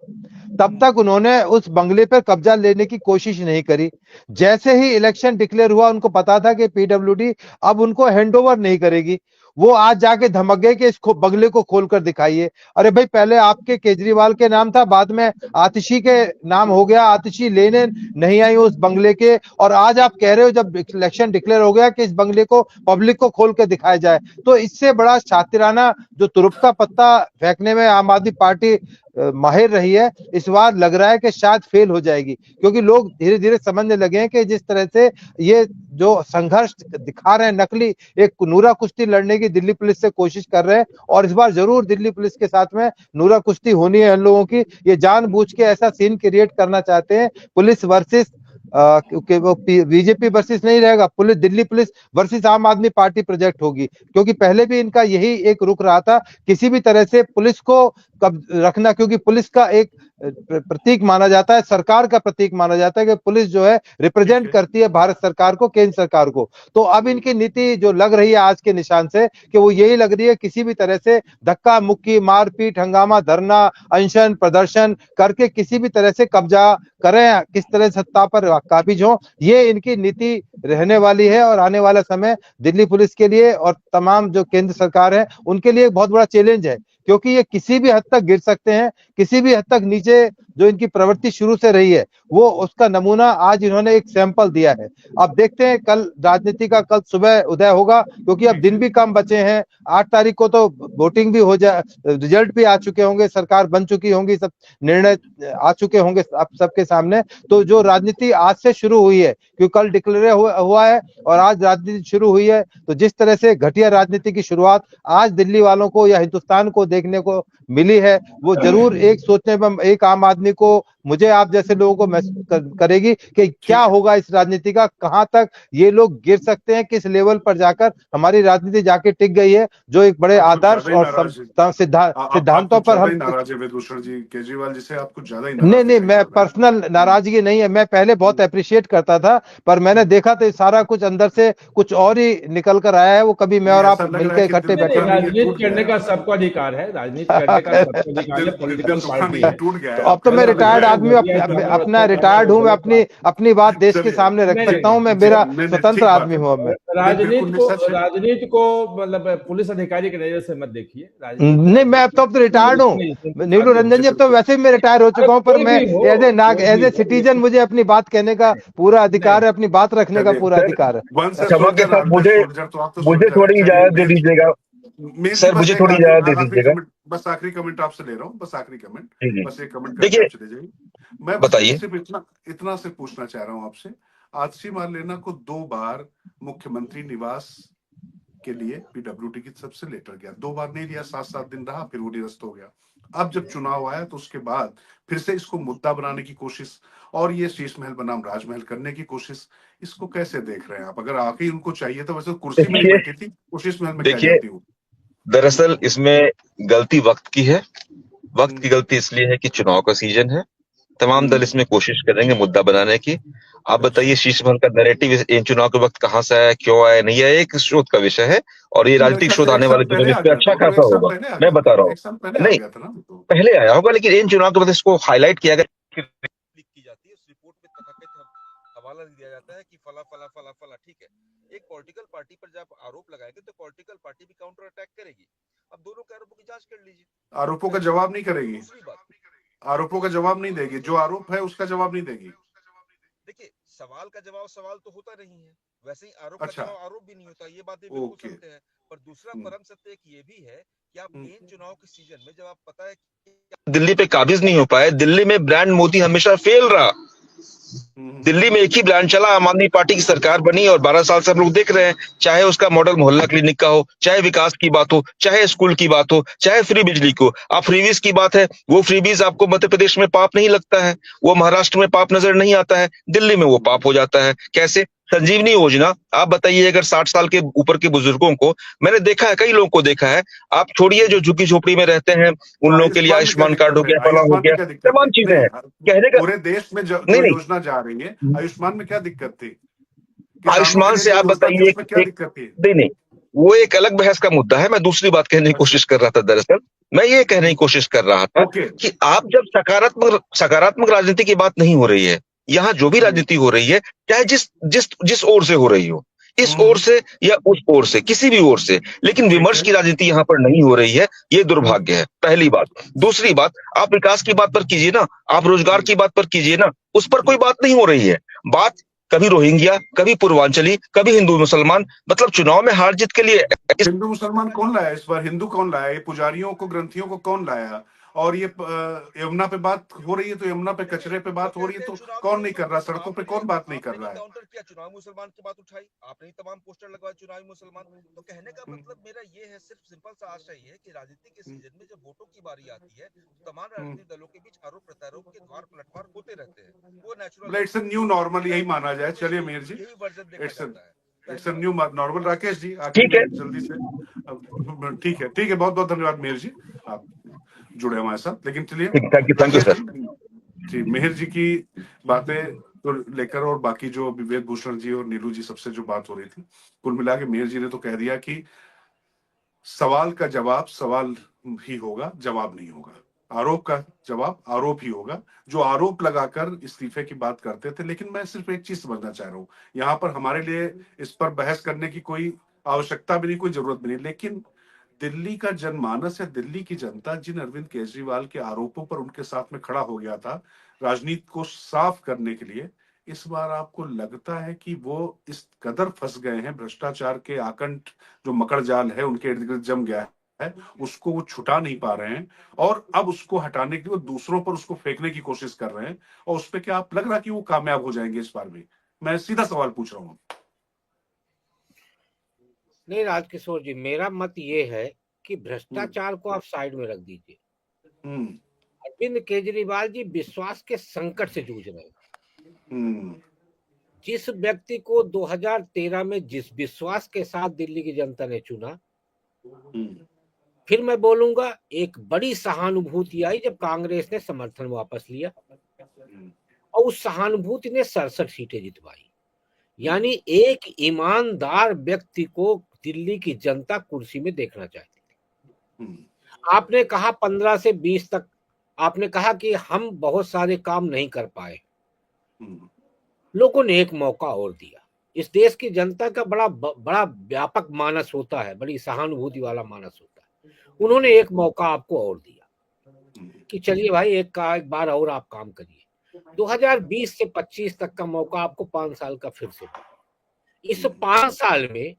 तब तक उन्होंने उस बंगले पर कब्जा लेने की कोशिश नहीं करी। जैसे ही इलेक्शन डिक्लेयर हुआ उनको पता था कि पीडब्ल्यूडी अब उनको हैंडओवर नहीं करेगी। वो आज जाके धमक गए कि इस बंगले को खोलकर दिखाइए। अरे भाई, पहले आपके केजरीवाल के नाम था, बाद में आतिशी के नाम हो गया, आतिशी लेने नहीं आई उस बंगले के, और आज आप कह रहे हो जब इलेक्शन डिक्लेयर हो गया कि इस बंगले को पब्लिक को खोल के दिखाया जाए। तो इससे बड़ा शातिराना जो तुरुप का पत्ता फेंकने में आम आदमी पार्टी माहिर रही है, इस बार लग रहा है कि शायद फेल हो जाएगी, क्योंकि लोग धीरे धीरे समझने लगे हैं कि जिस तरह से ये जो संघर्ष दिखा रहे हैं, नकली एक नूरा कुश्ती लड़ने की दिल्ली पुलिस से कोशिश कर रहे हैं, और इस बार जरूर दिल्ली पुलिस के साथ में नूरा कुश्ती होनी है इन लोगों की। ये जानबूझ के ऐसा सीन क्रिएट करना चाहते हैं, पुलिस वर्सेस क्योंकि वो बीजेपी वर्सेस नहीं रहेगा, पुलिस दिल्ली पुलिस वर्सेस आम आदमी पार्टी प्रोजेक्ट होगी। क्योंकि पहले भी इनका यही एक रुख रहा था, किसी भी तरह से पुलिस को कब रखना, क्योंकि पुलिस का एक प्रतीक माना जाता है, सरकार का प्रतीक माना जाता है कि पुलिस जो है रिप्रेजेंट करती है भारत सरकार को, केंद्र सरकार को। तो अब इनकी नीति जो लग रही है आज के निशान से, कि वो यही लग रही है किसी भी तरह से धक्का मुक्की, मारपीट, हंगामा, धरना, अनशन, प्रदर्शन करके किसी भी तरह से कब्जा करें, किस तरह सत्ता पर काबिज हो। ये इनकी नीति रहने वाली है, और आने वाला समय दिल्ली पुलिस के लिए और तमाम जो केंद्र सरकार है उनके लिए बहुत बड़ा चैलेंज है, क्योंकि ये किसी भी हद तक गिर सकते हैं, किसी भी हद तक नीचे जो इनकी प्रवृत्ति शुरू से रही है वो उसका नमूना आज इन्होंने एक सैंपल दिया है। अब देखते हैं कल राजनीति का कल सुबह उदय होगा, क्योंकि अब दिन भी कम बचे हैं। 8 तारीख को तो वोटिंग भी हो जाए, रिजल्ट भी आ चुके होंगे, सरकार बन चुकी होंगी, सब निर्णय आ चुके होंगे आप सबके सामने। तो जो राजनीति आज से शुरू हुई है, क्योंकि कल डिक्लेयर हुआ है और आज राजनीति शुरू हुई है, तो जिस तरह से घटिया राजनीति की शुरुआत आज दिल्ली वालों को या हिंदुस्तान को देखने को मिली है, वो जरूर एक सोचने में एक आम आदमी को, मुझे आप जैसे लोगों को महसूस करेगी कि क्या होगा इस राजनीति का, कहां तक ये लोग गिर सकते हैं, किस लेवल पर जाकर हमारी राजनीति जाके टिक गई है, जो एक बड़े आदर्श और सिद्धांतों पर हम
नाराज है। विदूषण जी, केजरीवाल जी से आपको ज्यादा ही
नहीं, मैं पर्सनल नाराजगी नहीं है, मैं पहले बहुत अप्रिशिएट करता था, पर मैंने देखा तो सारा कुछ अंदर से कुछ और ही निकल कर आया है। वो कभी मैं और आप मिलकर इकट्ठे बैठे,
राजनीति करने का सबको अधिकार है, राजनीति करने का सबको अधिकार है, पॉलिटिकल पार्टी है।
तो अब तो मैं रिटायर्ड आदमी, अपना रिटायर्ड हूँ, मैं अपनी बात देश के सामने रख सकता हूँ, मैं मेरा स्वतंत्र आदमी हूँ। मैं
राजनीति को मतलब पुलिस अधिकारी की नजर से मत देखिए।
नहीं, मैं अब तो रिटायर्ड हूँ नीलू रंजन जी, अब तो वैसे ही मैं रिटायर हो चुका हूँ, पर मैं एज ए सिटीजन मुझे अपनी बात कहने का पूरा अधिकार है, अपनी बात रखने का पूरा अधिकार है।
मुझे थोड़ी इजाजत दे दीजिएगा सर, मुझे थोड़ी इजाजत दे दीजिएगा।
बस आखिरी कमेंट आपसे ले रहा हूँ, बस आखिरी कमेंट, बस एक कमेंट
देखिए,
मैं
बताइए,
सिर्फ इतना से पूछना चाह रहा हूँ आपसे। आतिशी मार्लेना को 2 बार मुख्यमंत्री निवास के लिए पीडब्ल्यूडी की तरफ से लेटर गया, 2 बार नहीं दिया, 7-7 दिन रहा, फिर वो निरस्त हो गया। अब जब चुनाव आया तो उसके बाद फिर से इसको मुद्दा बनाने की कोशिश, और ये शीश महल बनाम राजमहल करने की कोशिश, इसको कैसे देख रहे हैं आप? अगर आके उनको चाहिए तो वैसे कुर्सी में बैठी थी, शीश महल में क्या जाती हूँ?
दरअसल इसमें गलती वक्त की है। वक्त की गलती इसलिए है कि चुनाव का सीजन है, तमाम दल इसमें कोशिश करेंगे मुद्दा बनाने की। आप बताइए शीश महल का नैरेटिव इन चुनाव के वक्त कहां से आया, क्यों आया, नहीं आया, एक शोध का विषय है और ये
मेरे
राजनीतिक
ख्याल
शोध
से एक
आने
साल
वाले दिनों
पहले
में
आ
इस पे
गया था,
अच्छा
वो तो
खासा
एक साल
होगा।
पहले आ
मैं
गया
बता
था,
रहा
एक साल पहले
हूँ,
आ
नहीं
गया था ना वो तो।
पहले आया होगा, लेकिन इन चुनाव के बाद इसको हाईलाइट किया गया कि लीक की जाती है उस रिपोर्ट में, तथाकथित हवाला दिया जाता है कि फला फला फला फला। ठीक है, एक पॉलिटिकल पार्टी पर जब आरोप लगाएंगे तो पॉलिटिकल पार्टी भी काउंटर अटैक करेगी। अब दोनों के आरोपों की जांच कर लीजिए।
आरोपों का जवाब नहीं करेगी,
दूसरी बात,
आरोपों का जवाब नहीं देगी, जो आरोप है उसका जवाब नहीं देगी।
देखिए सवाल का जवाब सवाल तो होता नहीं है, वैसे ही आरोप का
अच्छा,
जवाब आरोप भी नहीं होता, ये बातें बिल्कुल
ओके।
सत्य है। पर दूसरा
हम्म,
परम सत्य एक ये भी है कि आप
हम्म,
इन चुनाव के सीजन में जब आप पता है कि दिल्ली पे काबिज नहीं हो पाए, दिल्ली में ब्रांड मोदी हमेशा फेल रहा।
हम्म,
दिल्ली में एक ही ब्रांड चला, आम आदमी पार्टी की सरकार बनी और 12 साल से हम लोग देख रहे हैं, चाहे उसका मॉडल मोहल्ला क्लिनिक का हो, चाहे विकास की बात हो, चाहे स्कूल की बात हो, चाहे फ्री बिजली को। आप फ्रीबीज की बात है, वो फ्रीबीज आपको मध्य प्रदेश में पाप नहीं लगता है, वो महाराष्ट्र में पाप नजर नहीं आता है, दिल्ली में वो पाप हो जाता है। कैसे? संजीवनी योजना, आप बताइए, अगर 60 साल के ऊपर के बुजुर्गों को, मैंने देखा है, कई लोगों को देखा है, आप छोड़िए जो झुग्गी झोपड़ी में रहते हैं,
तो
उन लोगों के लिए
आयुष्मान में क्या
आयुष्मान कार्ड
दिक्कत
हो
है?
गया, फला हो
आयुष्मान में
गया,
क्या दिक्कत
तमाम
है?
चीजें
नहीं,
हैं। कहने का
पूरे देश में
नहीं
जो
नहीं,
योजना जा रही है, आयुष्मान में क्या दिक्कत थी? किसानों के
आयुष्मान
लिए
से
जो
आप
योजना थी
बताइए
उसमें क्या
एक
दिक्कत थी?
नहीं नहीं, वो एक अलग बहस का मुद्दा है। मैं दूसरी बात कहने की कोशिश कर रहा था, दरअसल मैं ये कहने की कोशिश कर रहा था
ओके।
कि आप जब सकारात्मक राजनीति की बात नहीं हो रही है, यहाँ जो भी राजनीति हो रही है, चाहे जिस जिस जिस ओर से हो रही हो, इस ओर से या उस ओर से, किसी भी ओर से, लेकिन
ठीक
विमर्श
है।
की राजनीति यहाँ पर नहीं हो रही है, ये दुर्भाग्य है। पहली बात। दूसरी बात, आप विकास की बात पर कीजिए ना, आप रोजगार की बात पर कीजिए ना, उस पर कोई बात नहीं हो रही है। बात कभी रोहिंग्या, कभी पूर्वांचली, कभी हिंदू मुसलमान, मतलब चुनाव में हार जीत के लिए
हिंदू मुसलमान कौन लाया इस बार? हिंदू कौन लाया? ये पुजारियों को, ग्रंथियों को कौन लाया? और ये यमुना पे बात हो रही है तो यमुना पे कचरे पे बात हो रही है तो कौन नहीं कर रहा? सड़कों पे कौन बात नहीं कर रहा है?
काउंटर किया, चुनाव मुसलमान की बात उठाई, आपने तमाम पोस्टर लगवाए चुनावी मुसलमान। तो कहने का मतलब मेरा ये है, सिर्फ सिंपल सा आशय ये है कि राजनीति के सीजन में जब वोटों की बारी आती है, तमाम राजनीतिक दलों के बीच आरोप प्रत्यारोप के द्वार पलटवार होते रहते हैं, वो नेचुरल।
इट्स न्यू नॉर्मल, यही माना जाए। चलिए मेहर जी,
यही वर्जन देखा
इट्स
जाता है।
It's new normal. Rakesh ji
ठीक
आखिर
है,
में जल्दी से। ठीक है, ठीक है, बहुत बहुत धन्यवाद मेहर जी, आप जुड़े हमारे साथ। लेकिन चलिए
थैंक यू
राकेश
सर।
जी, मेहर जी की बातें तो लेकर और बाकी जो विवेक भूषण जी और नीलू जी सबसे जो बात हो रही थी, कुल मिला के मेहर जी ने तो कह दिया कि सवाल का जवाब सवाल ही होगा, जवाब नहीं होगा। आरोप का जवाब आरोप ही होगा। जो आरोप लगाकर इस्तीफे की बात करते थे, लेकिन मैं सिर्फ एक चीज समझना चाह रहा हूं, यहाँ पर हमारे लिए इस पर बहस करने की कोई आवश्यकता भी नहीं, कोई जरूरत भी नहीं, लेकिन दिल्ली का जनमानस या दिल्ली की जनता जिन अरविंद केजरीवाल के आरोपों पर उनके साथ में खड़ा हो गया था राजनीति को साफ करने के लिए, इस बार आपको लगता है कि वो इस कदर फंस गए हैं, भ्रष्टाचार के आकंठ जो मकड़ जाल है उनके इर्द गिर्द जम गया है, उसको वो छुटा नहीं पा रहे हैं और अब उसको हटाने के लिए वो दूसरों पर उसको फेंकने की कोशिश कर रहे हैं। और उस पर क्या आप लग रहा कि वो कामयाब हो जाएंगे इस बार भी? मैं सीधा सवाल पूछ रहा हूँ।
नहीं राजकिशोर जी, मेरा मत ये है कि भ्रष्टाचार को आप साइड में रख दीजिए। अरविंद केजरीवाल जी विश्वास के संकट से जूझ रहे हैं। जिस व्यक्ति को 2013 में जिस विश्वास के साथ दिल्ली की जनता ने चुना, फिर मैं बोलूंगा एक बड़ी सहानुभूति आई जब कांग्रेस ने समर्थन वापस लिया और उस सहानुभूति ने 67 सीटें जितवाई। यानी एक ईमानदार व्यक्ति को दिल्ली की जनता कुर्सी में देखना चाहती थी। आपने कहा 15 से 20 तक, आपने कहा कि हम बहुत सारे काम नहीं कर पाए, लोगों ने एक मौका और दिया। इस देश की जनता का बड़ा व्यापक मानस होता है, बड़ी सहानुभूति वाला मानस होता है। उन्होंने एक मौका आपको और दिया कि चलिए भाई एक बार और आप काम करिए। 2020 से 25 तक का मौका आपको 5 साल का फिर से। इस 5 साल में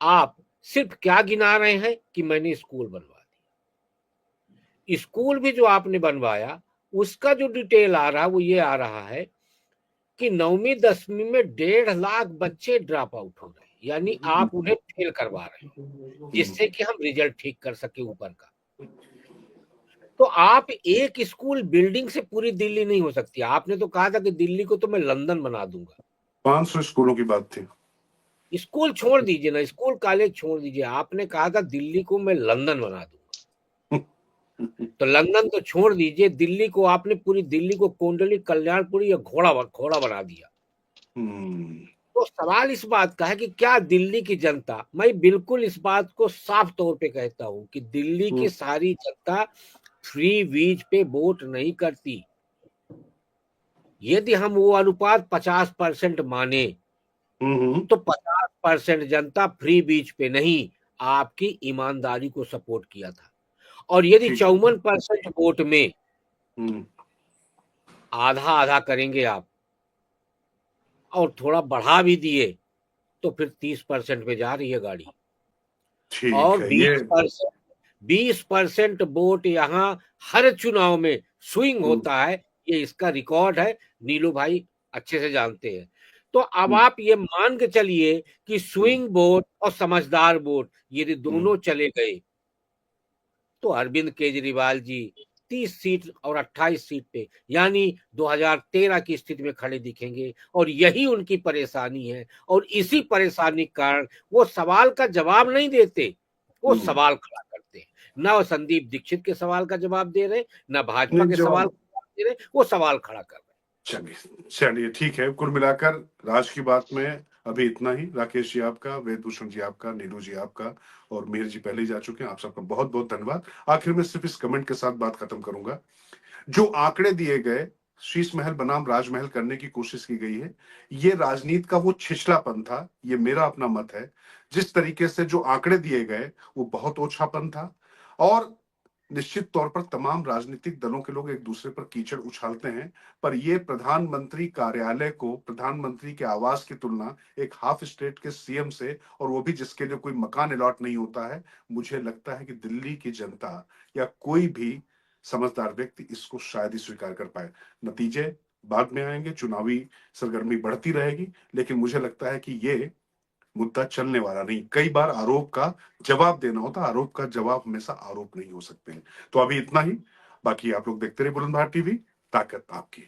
आप सिर्फ क्या गिना रहे हैं कि मैंने स्कूल बनवा दिया। स्कूल भी जो आपने बनवाया उसका जो डिटेल आ रहा है वो ये आ रहा है कि 9वीं 10वीं में 1.5 लाख बच्चे ड्रॉप आउट हो रहे हैं, यानी आप उन्हें फेल करवा रहे हैं जिससे कि हम रिजल्ट ठीक कर सके ऊपर का। तो आप एक स्कूल बिल्डिंग से पूरी दिल्ली नहीं हो सकती। आपने तो कहा था कि दिल्ली को तो मैं लंदन बना दूंगा।
500 स्कूलों की बात थी।
स्कूल छोड़ दीजिए ना, स्कूल कॉलेज छोड़ दीजिए, आपने कहा था दिल्ली को मैं लंदन बना दूंगा। तो लंदन तो छोड़ दीजिए, दिल्ली को आपने, पूरी दिल्ली को कोंडली कल्याणपुरी या घोड़ा बना दिया। तो सवाल इस बात का है कि क्या दिल्ली की जनता, मैं बिल्कुल इस बात को साफ तौर पे कहता हूं कि दिल्ली की सारी जनता फ्री वीज पे वोट नहीं करती। यदि हम वो अनुपात 50% माने तो 50% जनता फ्री बीच पे नहीं, आपकी ईमानदारी को सपोर्ट किया था। और यदि 54% वोट में आधा आधा करेंगे आप और थोड़ा बढ़ा भी दिए तो फिर 30% पे जा रही है गाड़ी। और 20% वोट यहाँ हर चुनाव में स्विंग होता है, ये इसका रिकॉर्ड है, नीलू भाई अच्छे से जानते हैं। तो अब आप ये मान के चलिए कि स्विंग वोट और समझदार वोट यदि दोनों चले गए तो अरविंद केजरीवाल जी 30 सीट और 28 सीट पे यानी 2013 की स्थिति में खड़े दिखेंगे। और यही उनकी परेशानी है, और इसी परेशानी के कारण वो सवाल का जवाब नहीं देते, वो सवाल खड़ा करते हैं। ना वो संदीप दीक्षित के सवाल का जवाब दे रहे, ना भाजपा के सवाल का जवाब दे रहे, वो सवाल खड़ा कर रहे।
चलिए ठीक है, कुल मिलाकर राज की बात में अभी इतना ही। राकेश जी आपका, वेदभूषण जी आपका, नीलू जी आपका, और मेहर जी पहले ही जा चुके हैं, आप सबका बहुत बहुत धन्यवाद। आखिर में सिर्फ इस कमेंट के साथ बात खत्म करूंगा। जो आंकड़े दिए गए, शीश महल बनाम राजमहल करने की कोशिश की गई है, ये राजनीति का वो छिछलापन था, ये मेरा अपना मत है। जिस तरीके से जो आंकड़े दिए गए वो बहुत ओछापन था, और निश्चित तौर पर तमाम राजनीतिक दलों के लोग एक दूसरे पर कीचड़ उछालते हैं, पर ये प्रधानमंत्री कार्यालय को, प्रधानमंत्री के आवास की तुलना एक हाफ स्टेट के सीएम से, और वो भी जिसके लिए कोई मकान अलॉट नहीं होता है, मुझे लगता है कि दिल्ली की जनता या कोई भी समझदार व्यक्ति इसको शायद ही स्वीकार कर पाए। नतीजे बाद में आएंगे, चुनावी सरगर्मी बढ़ती रहेगी, लेकिन मुझे लगता है कि ये मुद्दा चलने वाला नहीं। कई बार आरोप का जवाब देना होता, आरोप का जवाब हमेशा आरोप नहीं हो सकते हैं। तो अभी इतना ही, बाकी आप लोग देखते रहे बुलंदशहर टीवी, ताकत आपकी।